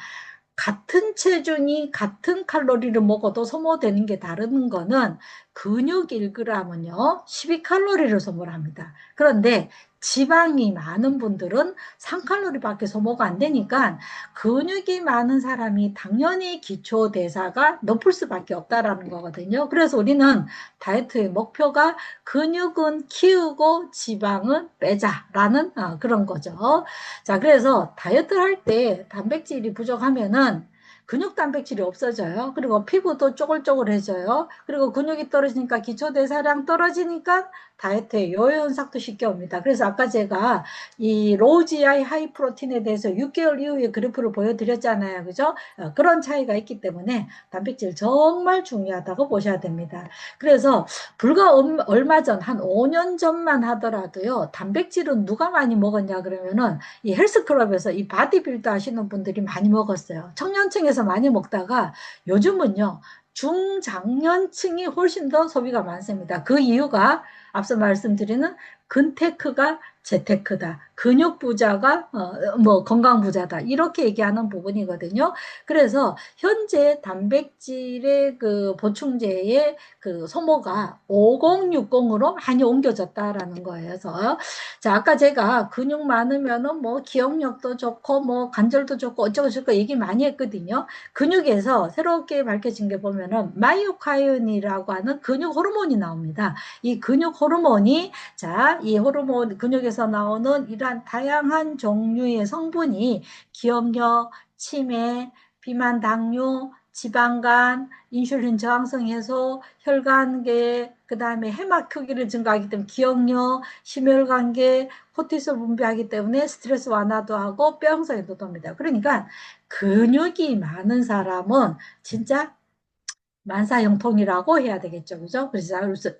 같은 체중이 같은 칼로리를 먹어도 소모되는 게 다른 거는 근육 1g은요, 12칼로리를 소모를 합니다. 그런데 지방이 많은 분들은 3칼로리밖에 소모가 안 되니까 근육이 많은 사람이 당연히 기초 대사가 높을 수밖에 없다라는 거거든요. 그래서 우리는 다이어트의 목표가 근육은 키우고 지방은 빼자라는 그런 거죠. 자, 그래서 다이어트를 할 때 단백질이 부족하면은 근육 단백질이 없어져요. 그리고 피부도 쪼글쪼글해져요. 그리고 근육이 떨어지니까 기초대사량 떨어지니까 다이어트에 요요 현상도 쉽게 옵니다. 그래서 아까 제가 이 로우 GI 하이 프로틴에 대해서 6개월 이후의 그래프를 보여드렸잖아요. 그죠? 그런 차이가 있기 때문에 단백질 정말 중요하다고 보셔야 됩니다. 그래서 불과 얼마 전, 한 5년 전만 하더라도요, 단백질은 누가 많이 먹었냐 그러면은 이 헬스클럽에서 이 바디빌더 하시는 분들이 많이 먹었어요. 청년층에서 많이 먹다가 요즘은요, 중장년층이 훨씬 더 소비가 많습니다. 그 이유가 앞서 말씀드리는 근테크가 재테크다. 근육 부자가 뭐 건강 부자다. 이렇게 얘기하는 부분이거든요. 그래서 현재 단백질의 그 보충제의 그 소모가 5060으로 많이 옮겨졌다라는 거예요. 그래서 자, 아까 제가 근육 많으면은 뭐 기억력도 좋고 뭐 관절도 좋고 어쩌고 저쩌고 얘기 많이 했거든요. 근육에서 새롭게 밝혀진 게 보면은 마이오카인이라고 하는 근육 호르몬이 나옵니다. 이 근육 호르몬이 자, 이 호르몬 근육에서 나오는 이러한 다양한 종류의 성분이 기억력, 치매, 비만 당뇨, 지방간, 인슐린 저항성 해소, 혈관계, 그 다음에 해막 크기를 증가하기 때문에 기억력, 심혈관계, 코티솔 분비하기 때문에 스트레스 완화도 하고 뼈 형성에도 돕니다. 그러니까 근육이 많은 사람은 진짜 만사형통이라고 해야 되겠죠. 그죠?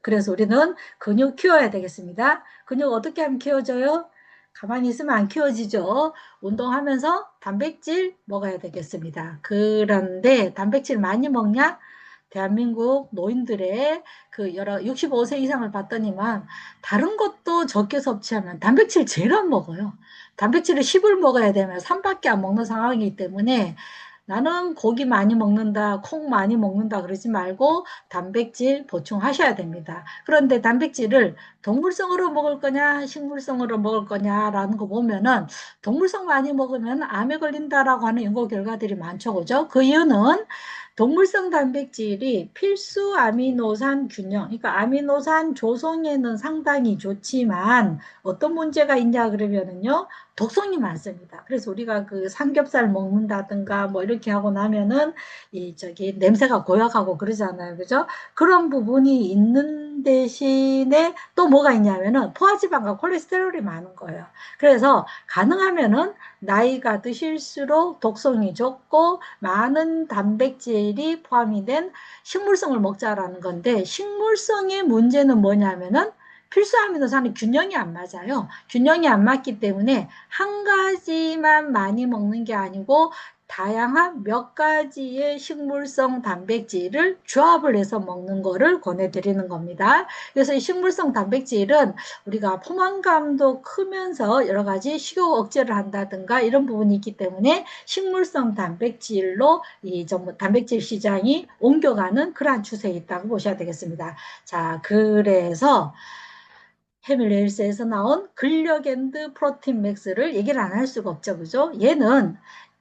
그래서 우리는 근육 키워야 되겠습니다. 근육 어떻게 하면 키워져요? 가만히 있으면 안 키워지죠. 운동하면서 단백질 먹어야 되겠습니다. 그런데 단백질 많이 먹냐? 대한민국 노인들의 그 여러 65세 이상을 봤더니만 다른 것도 적게 섭취하면 단백질 제일 안 먹어요. 단백질을 10을 먹어야 되면 3밖에 안 먹는 상황이기 때문에 나는 고기 많이 먹는다, 콩 많이 먹는다 그러지 말고 단백질 보충하셔야 됩니다. 그런데 단백질을 동물성으로 먹을 거냐, 식물성으로 먹을 거냐라는 거 보면은 동물성 많이 먹으면 암에 걸린다라고 하는 연구 결과들이 많죠. 그죠? 그 이유는 동물성 단백질이 필수 아미노산 균형, 그러니까 아미노산 조성에는 상당히 좋지만 어떤 문제가 있냐 그러면은요, 독성이 많습니다. 그래서 우리가 그 삼겹살 먹는다든가 뭐 이렇게 하고 나면은 이 저기 냄새가 고약하고 그러잖아요. 그죠? 그런 부분이 있는 대신에 또 뭐가 있냐면은 포화지방과 콜레스테롤이 많은 거예요. 그래서 가능하면은 나이가 드실수록 독성이 적고 많은 단백질이 포함이 된 식물성을 먹자라는 건데 식물성의 문제는 뭐냐면은 필수 아미노산이 균형이 안 맞아요. 균형이 안 맞기 때문에 한 가지만 많이 먹는 게 아니고 다양한 몇 가지의 식물성 단백질을 조합을 해서 먹는 거를 권해드리는 겁니다. 그래서 이 식물성 단백질은 우리가 포만감도 크면서 여러 가지 식욕 억제를 한다든가 이런 부분이 있기 때문에 식물성 단백질로 이 전부 단백질 시장이 옮겨가는 그러한 추세에 있다고 보셔야 되겠습니다. 자, 그래서 해밀레일스에서 나온 근력 앤드 프로틴 맥스를 얘기를 안 할 수가 없죠. 그죠? 얘는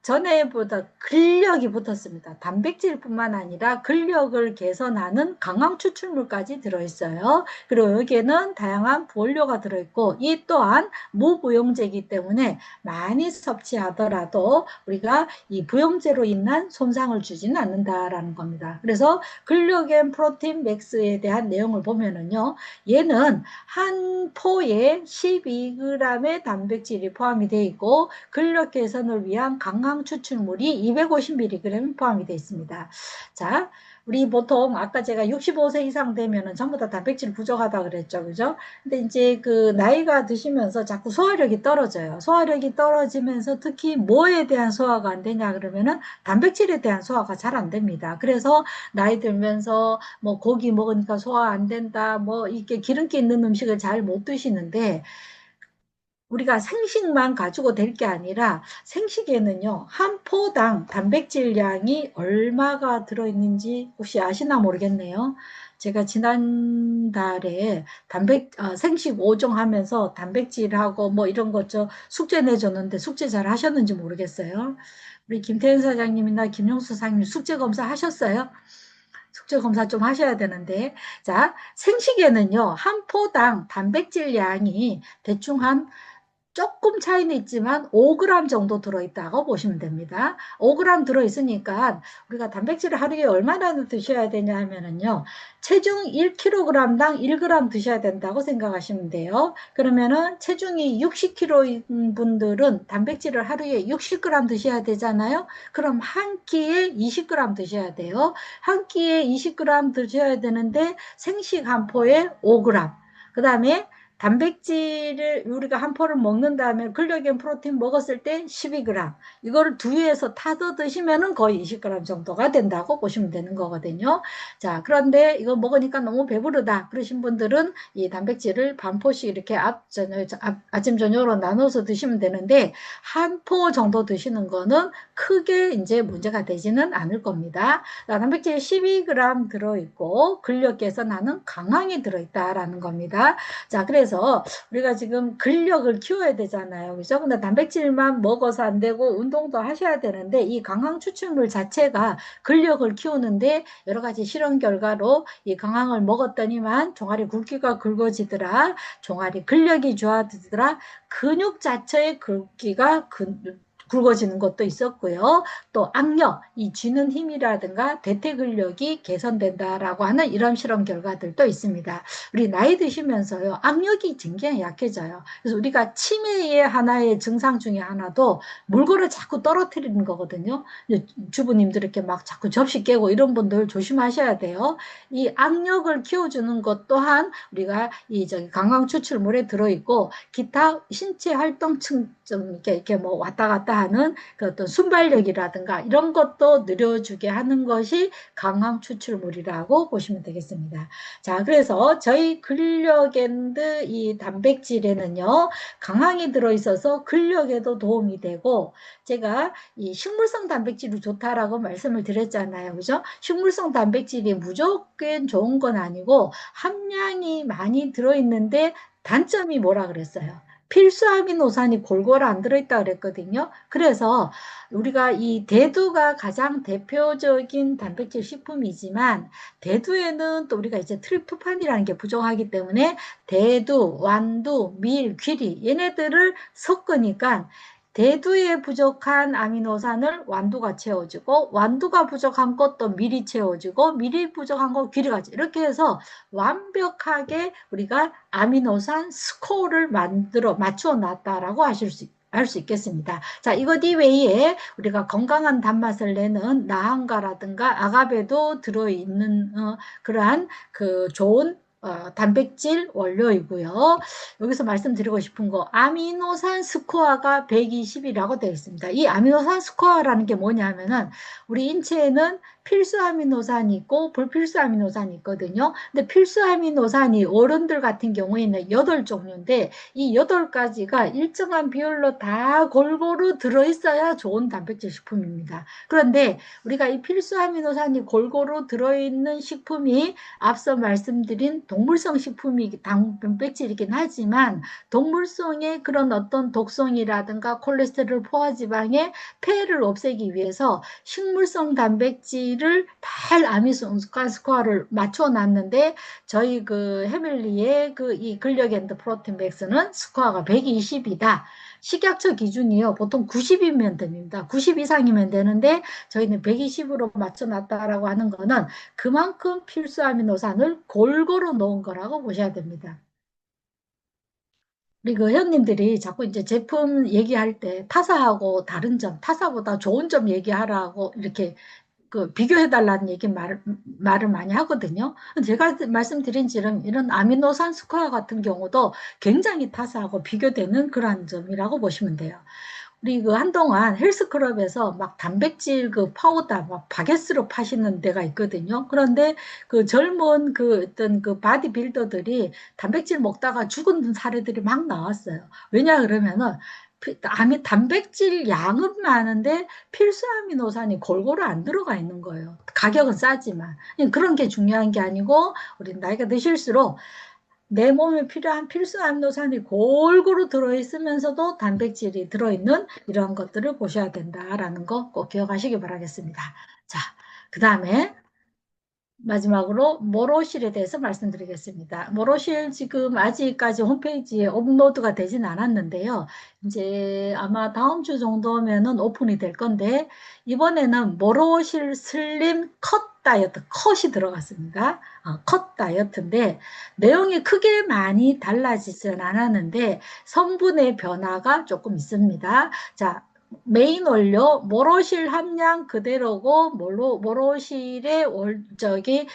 전에보다 근력이 붙었습니다. 단백질뿐만 아니라 근력을 개선하는 강황 추출물까지 들어있어요. 그리고 여기에는 다양한 부원료가 들어있고 이 또한 무부용제이기 때문에 많이 섭취하더라도 우리가 이 부용제로 인한 손상을 주지는 않는다라는 겁니다. 그래서 근력 앤 프로틴 맥스에 대한 내용을 보면은요, 얘는 한 포에 12g의 단백질이 포함이 되어 있고 근력 개선을 위한 강황 추출물이 250mg 포함이 되어 있습니다. 자, 우리 보통 아까 제가 65세 이상 되면은 전부 다 단백질 부족하다 그랬죠. 그죠? 근데 이제 그 나이가 드시면서 자꾸 소화력이 떨어져요. 소화력이 떨어지면서 특히 뭐에 대한 소화가 안 되냐 그러면은 단백질에 대한 소화가 잘 안 됩니다. 그래서 나이 들면서 뭐 고기 먹으니까 소화 안 된다, 뭐 이렇게 기름기 있는 음식을 잘 못 드시는데 우리가 생식만 가지고 될 게 아니라 생식에는요, 한 포당 단백질량이 얼마가 들어있는지 혹시 아시나 모르겠네요. 제가 지난달에 생식 5종 하면서 단백질하고 뭐 이런 것 저 숙제 내줬는데 숙제 잘 하셨는지 모르겠어요. 우리 김태현 사장님이나 김용수 사장님 숙제 검사 하셨어요? 숙제 검사 좀 하셔야 되는데. 자, 생식에는요, 한 포당 단백질량이 대충 한 조금 차이는 있지만 5g 정도 들어있다고 보시면 됩니다. 5g 들어있으니까 우리가 단백질을 하루에 얼마나 드셔야 되냐 하면은요, 체중 1kg당 1g 드셔야 된다고 생각하시면 돼요. 그러면은 체중이 60kg인 분들은 단백질을 하루에 60g 드셔야 되잖아요. 그럼 한 끼에 20g 드셔야 돼요. 한 끼에 20g 드셔야 되는데 생식 한 포에 5g. 그 다음에 단백질을 우리가 한 포를 먹는 다음에 근력앤 프로틴 먹었을 때 12g. 이거를 두유에서 타서 드시면은 거의 20g 정도가 된다고 보시면 되는 거거든요. 자, 그런데 이거 먹으니까 너무 배부르다 그러신 분들은 이 단백질을 반 포씩 이렇게 아침 저녁으로 나눠서 드시면 되는데 한 포 정도 드시는 거는 크게 이제 문제가 되지는 않을 겁니다. 단백질 12g 들어있고 근력 개선하는 강황이 들어있다라는 겁니다. 자, 그래서 우리가 지금 근력을 키워야 되잖아요. 그죠? 근데 단백질만 먹어서 안 되고 운동도 하셔야 되는데 이 강황 추출물 자체가 근력을 키우는데 여러 가지 실험 결과로 이 강황을 먹었더니만 종아리 굵기가 굵어지더라. 종아리 근력이 좋아지더라. 근육 자체의 굵기가 굵어지는 것도 있었고요. 또 악력, 이 쥐는 힘이라든가 대퇴 근력이 개선된다라고 하는 이런 실험 결과들도 있습니다. 우리 나이 드시면서요, 악력이 굉장히 약해져요. 그래서 우리가 치매의 하나의 증상 중에 하나도 물건을 자꾸 떨어뜨리는 거거든요. 주부님들 이렇게 막 자꾸 접시 깨고 이런 분들 조심하셔야 돼요. 이 악력을 키워주는 것 또한 우리가 이 저기 강황 추출물에 들어있고 기타 신체 활동층 좀 이렇게 뭐 왔다 갔다 하는 그 어떤 순발력이라든가 이런 것도 늘려주게 하는 것이 강황 추출물이라고 보시면 되겠습니다. 자, 그래서 저희 근력앤드 이 단백질에는요, 강황이 들어있어서 근력에도 도움이 되고, 제가 이 식물성 단백질이 좋다라고 말씀을 드렸잖아요. 그죠? 식물성 단백질이 무조건 좋은 건 아니고, 함량이 많이 들어있는데, 단점이 뭐라 그랬어요? 필수 아미노산이 골고루 안 들어있다 그랬거든요. 그래서 우리가 이 대두가 가장 대표적인 단백질 식품이지만 대두에는 또 우리가 이제 트립토판이라는 게 부족하기 때문에 대두, 완두, 밀, 귀리 얘네들을 섞으니까 대두에 부족한 아미노산을 완두가 채워주고 완두가 부족한 것도 밀이 채워주고 밀이 부족한 거 귀리가 이렇게 해서 완벽하게 우리가 아미노산 스코어를 맞추어 놨다라고 할 수 있겠습니다. 자, 이것 이외에 우리가 건강한 단맛을 내는 나한가라든가 아가베도 들어있는 그러한 그 좋은 단백질 원료이고요. 여기서 말씀드리고 싶은 거 아미노산 스코어가 120이라고 되어 있습니다. 이 아미노산 스코어라는 게 뭐냐면은 우리 인체에는 필수 아미노산이 있고 불필수 아미노산이 있거든요. 근데 필수 아미노산이 어른들 같은 경우에는 8종류인데 이 8가지가 일정한 비율로 다 골고루 들어있어야 좋은 단백질 식품입니다. 그런데 우리가 이 필수 아미노산이 골고루 들어있는 식품이 앞서 말씀드린 동물성 식품이 단백질이긴 하지만 동물성의 그런 어떤 독성이라든가 콜레스테롤 포화지방의 폐해를 없애기 위해서 식물성 단백질을 잘 아미노산 스코어를 맞춰 놨는데 저희 그 해밀리의 그 이 근력 앤드 프로틴 맥스는 스코어가 120이다. 식약처 기준이요. 보통 90이면 됩니다. 90 이상이면 되는데 저희는 120으로 맞춰놨다라고 하는 거는 그만큼 필수 아미노산을 골고루 넣은 거라고 보셔야 됩니다. 우리 그 회원님들이 자꾸 이제 제품 얘기할 때 타사하고 다른 점, 타사보다 좋은 점 얘기하라고 이렇게 그 비교해달라는 말을 많이 하거든요. 제가 말씀드린 지름 이런 아미노산 스코어 같은 경우도 굉장히 타사하고 비교되는 그러한 점이라고 보시면 돼요. 우리 그 한동안 헬스클럽에서 막 단백질 그 파우더 막 바게스로 파시는 데가 있거든요. 그런데 그 젊은 그 어떤 그 바디 빌더들이 단백질 먹다가 죽은 사례들이 막 나왔어요. 왜냐 그러면은 단백질 양은 많은데 필수 아미노산이 골고루 안 들어가 있는 거예요. 가격은 싸지만 그런 게 중요한 게 아니고 우리 나이가 드실수록 내 몸에 필요한 필수 아미노산이 골고루 들어있으면서도 단백질이 들어있는 이러한 것들을 보셔야 된다라는 거 꼭 기억하시기 바라겠습니다. 자, 그 다음에 마지막으로 모로실에 대해서 말씀드리겠습니다. 모로실 지금 아직까지 홈페이지에 업로드가 되진 않았는데요. 이제 아마 다음 주 정도면은 오픈이 될 건데 이번에는 모로실 슬림 컷 다이어트 컷이 들어갔습니다. 컷 다이어트인데 내용이 크게 많이 달라지진 않았는데 성분의 변화가 조금 있습니다. 자, 메인 원료 모로실 함량 그대로고 모로실의 저기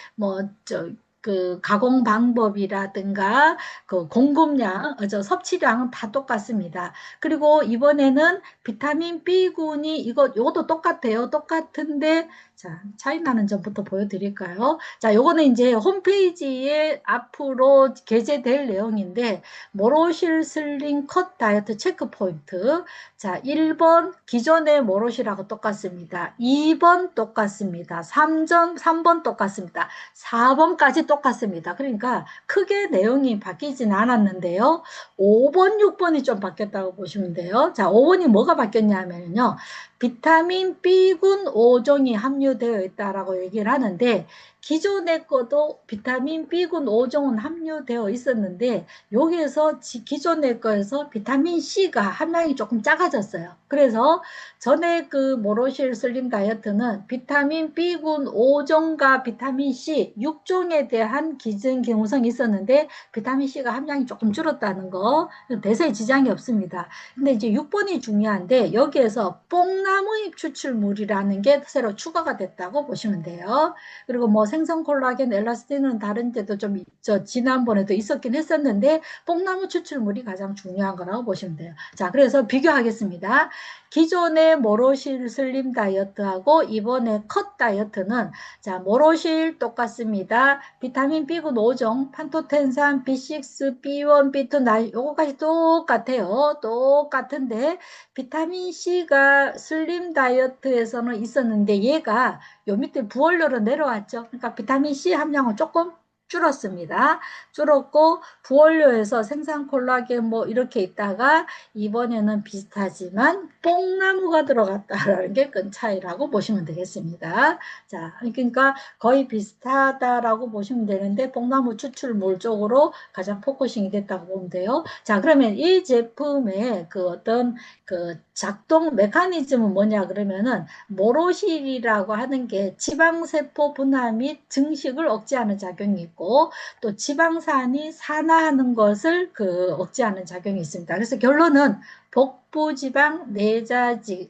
그 가공 방법이라든가 그 공급량, 섭취량은 다 똑같습니다. 그리고 이번에는 비타민 B군이 요것도 똑같아요. 똑같은데 자, 차이 나는 점부터 보여드릴까요? 자, 요거는 이제 홈페이지에 앞으로 게재될 내용인데 모로실 슬링 컷 다이어트 체크 포인트. 자, 1번 기존의 모롯이라고 똑같습니다. 2번 똑같습니다. 3번 똑같습니다. 4번까지 똑같습니다. 그러니까 크게 내용이 바뀌진 않았는데요. 5번, 6번이 좀 바뀌었다고 보시면 돼요. 자, 5번이 뭐가 바뀌었냐면요. 비타민 B군 5종이 함유되어 있다라고 얘기를 하는데 기존의 거도 비타민 B군 5종은 함유되어 있었는데 여기에서 기존의 거에서 비타민 C가 함량이 조금 작아졌어요. 그래서 전에 그 모로실 슬림 다이어트는 비타민 B군 5종과 비타민 C 6종에 대한 기능 기능성이 있었는데 비타민 C가 함량이 조금 줄었다는 거 대세에 지장이 없습니다. 근데 이제 6번이 중요한데 여기에서 뽕나무잎 추출물이라는 게 새로 추가가 됐다고 보시면 돼요. 그리고 뭐 생선 콜라겐, 엘라스틴은 다른 데도 좀 지난번에도 있었긴 했었는데 뽕나무 추출물이 가장 중요한 거라고 보시면 돼요. 자, 그래서 비교하겠습니다. 기존의 모로실 슬림 다이어트하고 이번에 컷 다이어트는 자, 모로실 똑같습니다. 비타민 B군 5종, 판토텐산, B6, B1, B2, 요거까지 똑같아요. 똑같은데 비타민 C가 슬림 다이어트에서는 있었는데 얘가 요 밑에 부원료로 내려왔죠. 그러니까 비타민 C 함량은 조금 줄었습니다. 줄었고 부원료에서 생산 콜라겐 뭐 이렇게 있다가 이번에는 비슷하지만 뽕나무가 들어갔다라는 게 큰 차이라고 보시면 되겠습니다. 자, 그러니까 거의 비슷하다라고 보시면 되는데 뽕나무 추출물 쪽으로 가장 포커싱이 됐다고 보면 돼요. 자, 그러면 이 제품의 그 어떤 그 작동 메커니즘은 뭐냐 그러면은 모로실이라고 하는 게 지방세포 분화 및 증식을 억제하는 작용이 있고 또 지방산이 산화하는 것을 그 억제하는 작용이 있습니다. 그래서 결론은 복부지방,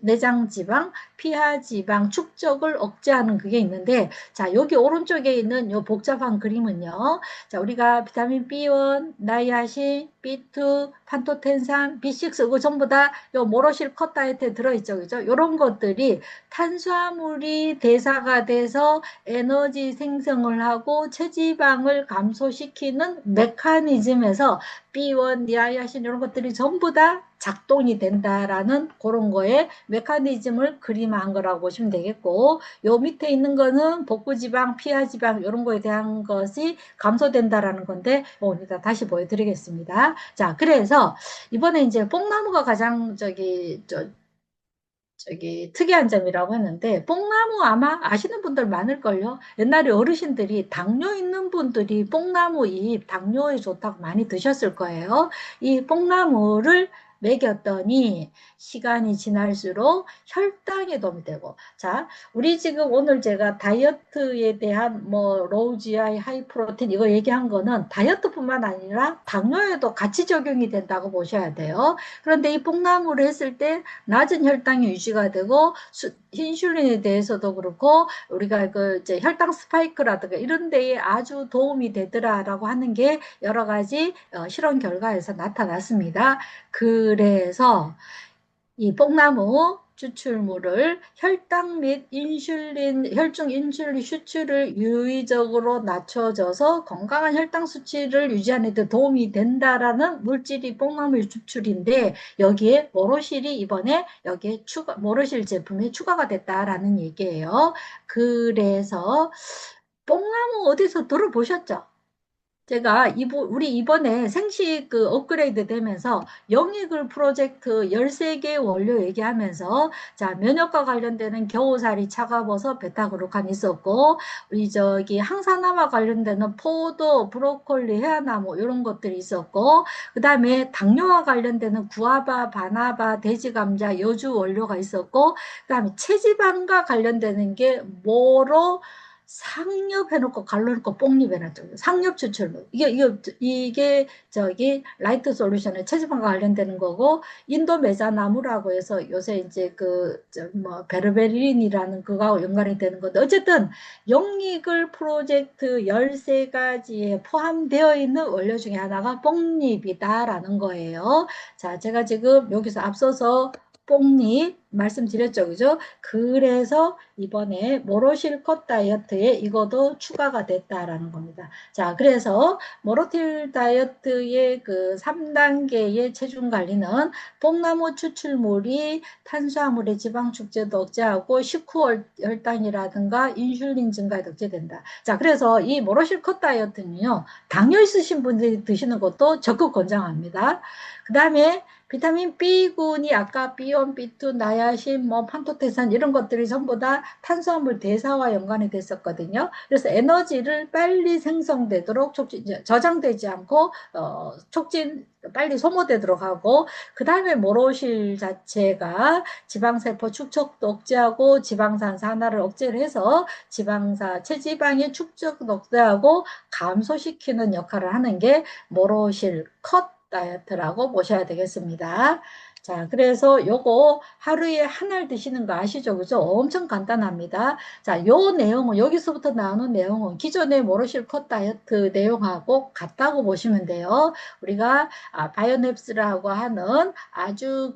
내장지방, 피하지방 축적을 억제하는 그게 있는데, 자, 여기 오른쪽에 있는 요 복잡한 그림은요. 자, 우리가 비타민 B1, 나이아신, B2, 판토텐산, B6 이거 전부 다 요 모로실 컷 다이어트에 들어있죠. 그죠? 요런 것들이 탄수화물이 대사가 돼서 에너지 생성을 하고 체지방을 감소시키는 메커니즘에서 B1, 니아야신 이런 것들이 전부 다 작동이 된다라는 그런 거에 메커니즘을 그림한 거라고 보시면 되겠고, 요 밑에 있는 거는 복부지방, 피하지방 이런 거에 대한 것이 감소된다라는 건데 오늘 다시 보여드리겠습니다. 자, 그래서 이번에 이제 뽕나무가 가장 특이한 점이라고 했는데, 뽕나무 아마 아시는 분들 많을걸요. 옛날에 어르신들이 당뇨 있는 분들이 뽕나무 잎 당뇨에 좋다고 많이 드셨을 거예요. 이 뽕나무를 먹였더니 시간이 지날수록 혈당에 도움이 되고, 자, 우리 지금 오늘 제가 다이어트에 대한 뭐 로우 GI 하이 프로틴 이거 얘기한 거는 다이어트뿐만 아니라 당뇨에도 같이 적용이 된다고 보셔야 돼요. 그런데 이 뽕나무를 했을 때 낮은 혈당이 유지가 되고 인슐린에 대해서도 그렇고 우리가 그 이제 혈당 스파이크라든가 이런 데에 아주 도움이 되더라라고 하는 게 여러 가지 실험 결과에서 나타났습니다. 그래서 이 뽕나무 추출물을 혈당 및 혈중 인슐린 수치를 유의적으로 낮춰줘서 건강한 혈당 수치를 유지하는 데 도움이 된다라는 물질이 뽕나무 추출인데, 여기에 모로실이 이번에 여기에 모로실 제품에 추가가 됐다라는 얘기예요. 그래서 뽕나무 어디서 들어보셨죠? 제가 우리 이번에 생식 그 업그레이드 되면서 영익을 프로젝트 13개 원료 얘기하면서, 자, 면역과 관련되는 겨우살이 차가워서 베타그루칸 있었고, 우리 항산화와 관련되는 포도, 브로콜리, 해아나무 이런 것들이 있었고, 그 다음에 당뇨와 관련되는 구아바, 바나바, 돼지감자, 여주 원료가 있었고, 그 다음에 체지방과 관련되는 게 뭐로 상엽 해놓고 갈라놓고 뽕립 해놨죠. 상엽 추출물. 이게 라이트 솔루션의 체지방과 관련되는 거고, 인도 메자나무라고 해서 요새 이제 베르베린이라는 그거하고 연관이 되는 건데, 어쨌든 영리글 프로젝트 13가지에 포함되어 있는 원료 중에 하나가 뽕립이다라는 거예요. 자, 제가 지금 여기서 앞서서 뽕잎 말씀드렸죠. 그죠? 그래서 이번에 모로실 컷 다이어트에 이것도 추가가 됐다라는 겁니다. 자, 그래서 모로틸 다이어트의 그 3단계의 체중 관리는 뽕나무 추출물이 탄수화물의 지방 축제도 억제하고 식후 혈당이라든가 인슐린 증가에 억제된다. 자, 그래서 이 모로실 컷 다이어트는요, 당뇨 있으신 분들이 드시는 것도 적극 권장합니다. 그 다음에 비타민 B군이 아까 B1, B2, 나야신, 판토테산 이런 것들이 전부 다 탄수화물 대사와 연관이 됐었거든요. 그래서 에너지를 빨리 생성되도록 저장되지 않고 빨리 소모되도록 하고, 그 다음에 모로실 자체가 지방세포 축적도 억제하고 지방산 산화를 억제를 해서 체지방의 축적도 억제하고 감소시키는 역할을 하는 게 모로실 컷 다이어트라고 보셔야 되겠습니다. 자, 그래서 요거 하루에 한 알 드시는 거 아시죠? 그죠? 엄청 간단합니다. 자, 요 내용은, 여기서부터 나오는 내용은 기존의 모로실 컷 다이어트 내용하고 같다고 보시면 돼요. 우리가 바이오넵스라고 하는 아주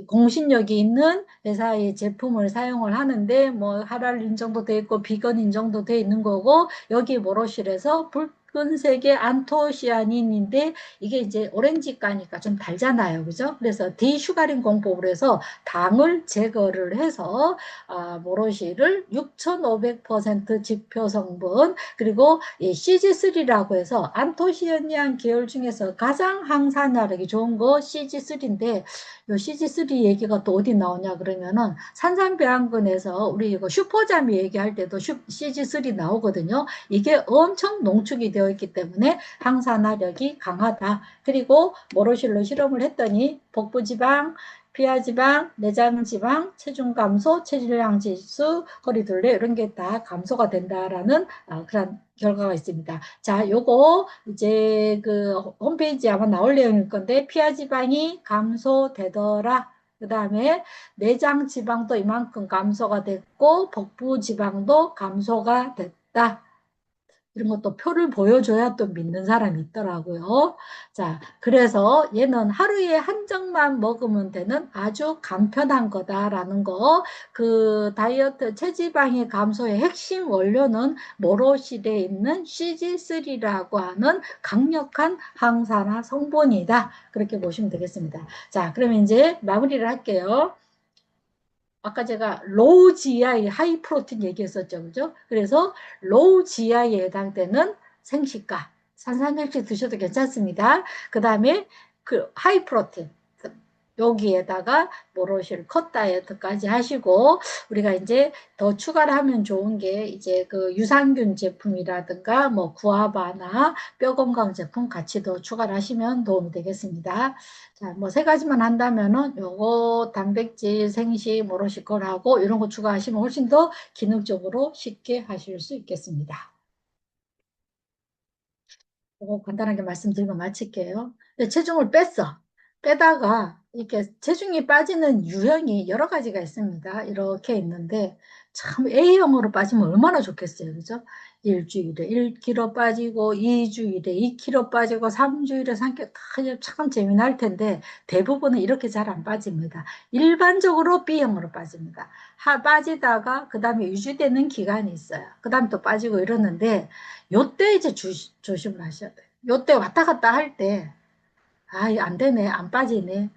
공신력이 있는 회사의 제품을 사용을 하는데, 뭐 할랄 인정도 돼 있고 비건 인정도 돼 있는 거고, 여기 모로실에서 붉은색의 안토시아닌인데 이게 이제 오렌지가니까 좀 달잖아요. 그죠? 그래서 디슈가링 공법으로 해서 당을 제거를 해서 모로실을 6500% 지표 성분, 그리고 이 CG3라고 해서 안토시아닌 계열 중에서 가장 항산화력이 좋은 거 CG3인데, 요 CG3 얘기가 또 어디 나오냐 그러면은 산삼배양근에서 우리 이거 슈퍼잠이 얘기할 때도 CG3 나오거든요. 이게 엄청 농축이 되어 있기 때문에 항산화력이 강하다. 그리고 모로실로 실험을 했더니 복부지방, 피하지방, 내장지방, 체중 감소, 체질량 지수, 허리둘레 이런 게 다 감소가 된다라는 그런 결과가 있습니다. 자, 요거 이제 그 홈페이지에 아마 나올 내용일 건데 피하지방이 감소되더라. 그 다음에 내장 지방도 이만큼 감소가 됐고 복부 지방도 감소가 됐다. 이런 것도 표를 보여줘야 또 믿는 사람이 있더라고요. 자, 그래서 얘는 하루에 한 정만 먹으면 되는 아주 간편한 거다라는 거. 그 다이어트 체지방의 감소의 핵심 원료는 모로실에 있는 CG3라고 하는 강력한 항산화 성분이다. 그렇게 보시면 되겠습니다. 자, 그러면 이제 마무리를 할게요. 아까 제가 로우 GI, 하이 프로틴 얘기했었죠. 그죠? 그래서 로우 GI에 해당되는 생식과 산삼생식 드셔도 괜찮습니다. 그 다음에 그 하이 프로틴 여기에다가 모로실 컷 다이어트까지 하시고 우리가 이제 더 추가를 하면 좋은 게 이제 그 유산균 제품이라든가 뭐 구아바나 뼈 건강 제품 같이 더 추가를 하시면 도움이 되겠습니다. 자, 뭐 세 가지만 한다면은 요거 단백질, 생식, 모로실 컷하고 이런 거 추가하시면 훨씬 더 기능적으로 쉽게 하실 수 있겠습니다. 그거 간단하게 말씀드리고 마칠게요. 근데 체중을 뺐어. 빼다가 이렇게 체중이 빠지는 유형이 여러 가지가 있습니다. 이렇게 있는데 참 A형으로 빠지면 얼마나 좋겠어요. 그죠? 일주일에 1kg 빠지고 2주일에 2kg 빠지고 3주일에 3kg 참 재미날 텐데 대부분은 이렇게 잘 안 빠집니다. 일반적으로 B형으로 빠집니다. 빠지다가 그 다음에 유지되는 기간이 있어요. 그 다음에 또 빠지고 이러는데 요때 이제 조심을 하셔야 돼요. 요때 왔다 갔다 할 때, 아이, 안 되네, 안 빠지네,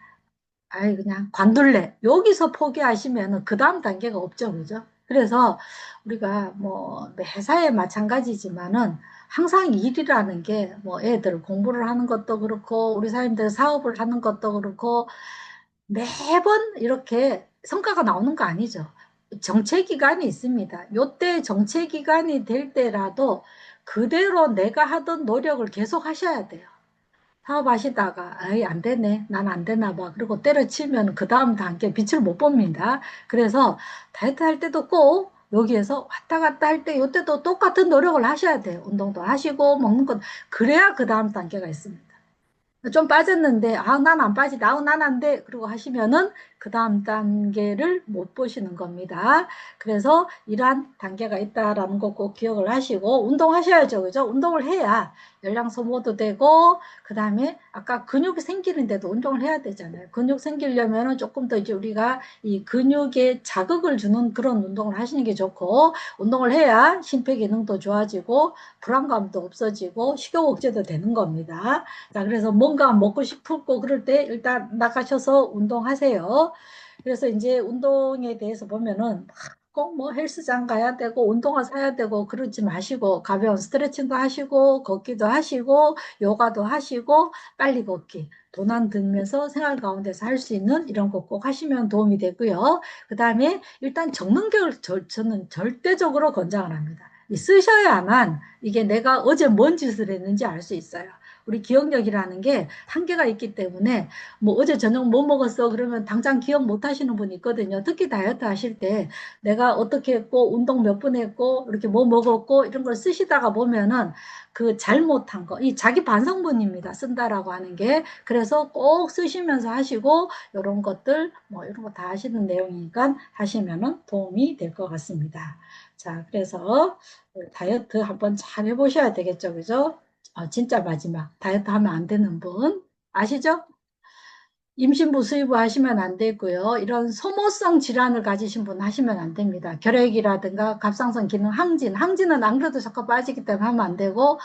아이, 그냥 관둘래. 여기서 포기하시면 그 다음 단계가 없죠, 그죠? 그래서 우리가 뭐 회사에 마찬가지지만은 항상 일이라는 게 뭐 애들 공부를 하는 것도 그렇고 우리 사람들 사업을 하는 것도 그렇고 매번 이렇게 성과가 나오는 거 아니죠. 정체 기간이 있습니다. 요때 정체 기간이 될 때라도 그대로 내가 하던 노력을 계속 하셔야 돼요. 사업하시다가 아이 안 되네 난 안 되나 봐 그리고 때려치면 그 다음 단계 빛을 못 봅니다. 그래서 다이어트 할 때도 꼭 여기에서 왔다 갔다 할 때 요때도 똑같은 노력을 하셔야 돼요. 운동도 하시고 먹는 것 그래야 그 다음 단계가 있습니다. 좀 빠졌는데 아 난 안 빠지다 아 난 안 돼 그러고 하시면은 그 다음 단계를 못 보시는 겁니다. 그래서 이러한 단계가 있다라는 거 꼭 기억을 하시고 운동하셔야죠. 그죠? 운동을 해야 열량 소모도 되고 그 다음에 아까 근육이 생기는데도 운동을 해야 되잖아요. 근육 생기려면은 조금 더 이제 우리가 이 근육에 자극을 주는 그런 운동을 하시는 게 좋고 운동을 해야 심폐기능도 좋아지고 불안감도 없어지고 식욕 억제도 되는 겁니다. 자, 그래서 뭔가 먹고 싶고 그럴 때 일단 나가셔서 운동하세요. 그래서 이제 운동에 대해서 보면은 꼭 뭐 헬스장 가야 되고 운동화 사야 되고 그러지 마시고 가벼운 스트레칭도 하시고 걷기도 하시고 요가도 하시고 빨리 걷기 돈 안 들면서 생활 가운데서 할 수 있는 이런 거 꼭 하시면 도움이 되고요. 그 다음에 일단 적는 걸 저는 절대적으로 권장을 합니다. 쓰셔야만 이게 내가 어제 뭔 짓을 했는지 알 수 있어요. 우리 기억력이라는 게 한계가 있기 때문에 뭐 어제 저녁 뭐 먹었어 그러면 당장 기억 못 하시는 분이 있거든요. 특히 다이어트 하실 때 내가 어떻게 했고 운동 몇 분 했고 이렇게 뭐 먹었고 이런 걸 쓰시다가 보면은 그 잘못한 거, 이 자기 반성문입니다. 쓴다라고 하는 게. 그래서 꼭 쓰시면서 하시고 이런 것들 뭐 이런 거 다 하시는 내용이니까 하시면은 도움이 될 것 같습니다. 자, 그래서 다이어트 한번 잘 해보셔야 되겠죠. 그죠? 진짜 마지막. 다이어트 하면 안 되는 분. 아시죠? 임신부, 수유부 하시면 안 되고요. 이런 소모성 질환을 가지신 분 하시면 안 됩니다. 결핵이라든가 갑상선 기능 항진. 항진은 안 그래도 자꾸 빠지기 때문에 하면 안 되고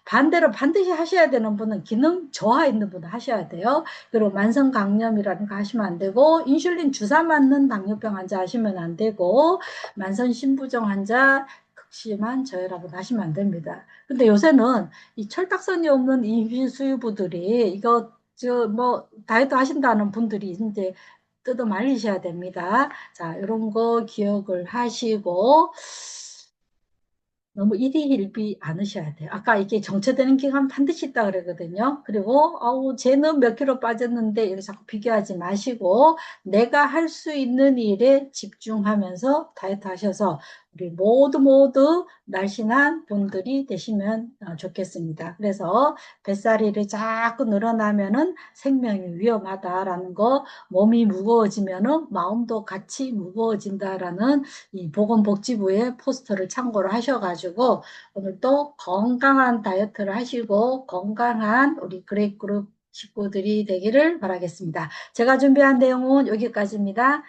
반대로 반드시 하셔야 되는 분은 기능 저하 있는 분은 하셔야 돼요. 그리고 만성 강염이라든가 하시면 안 되고 인슐린 주사 맞는 당뇨병 환자 하시면 안 되고 만성 신부종 환자 극심한 저혈압은 하시면 안 됩니다. 근데 요새는 이 철딱선이 없는 임신 수유부들이 이거 저 뭐 다이어트 하신다는 분들이 이제 뜯어 말리셔야 됩니다. 자, 이런 거 기억을 하시고 너무 일희일비 않으셔야 돼요. 아까 이게 정체되는 기간 반드시 있다 그러거든요. 그리고 쟤는 몇 킬로 빠졌는데 이렇게 자꾸 비교하지 마시고 내가 할 수 있는 일에 집중하면서 다이어트 하셔서 우리 모두 날씬한 분들이 되시면 좋겠습니다. 그래서 뱃살이 자꾸 늘어나면은 생명이 위험하다라는 거, 몸이 무거워지면은 마음도 같이 무거워진다라는 이 보건복지부의 포스터를 참고를 하셔가지고 오늘도 건강한 다이어트를 하시고 건강한 우리 그레이그룹 식구들이 되기를 바라겠습니다. 제가 준비한 내용은 여기까지입니다.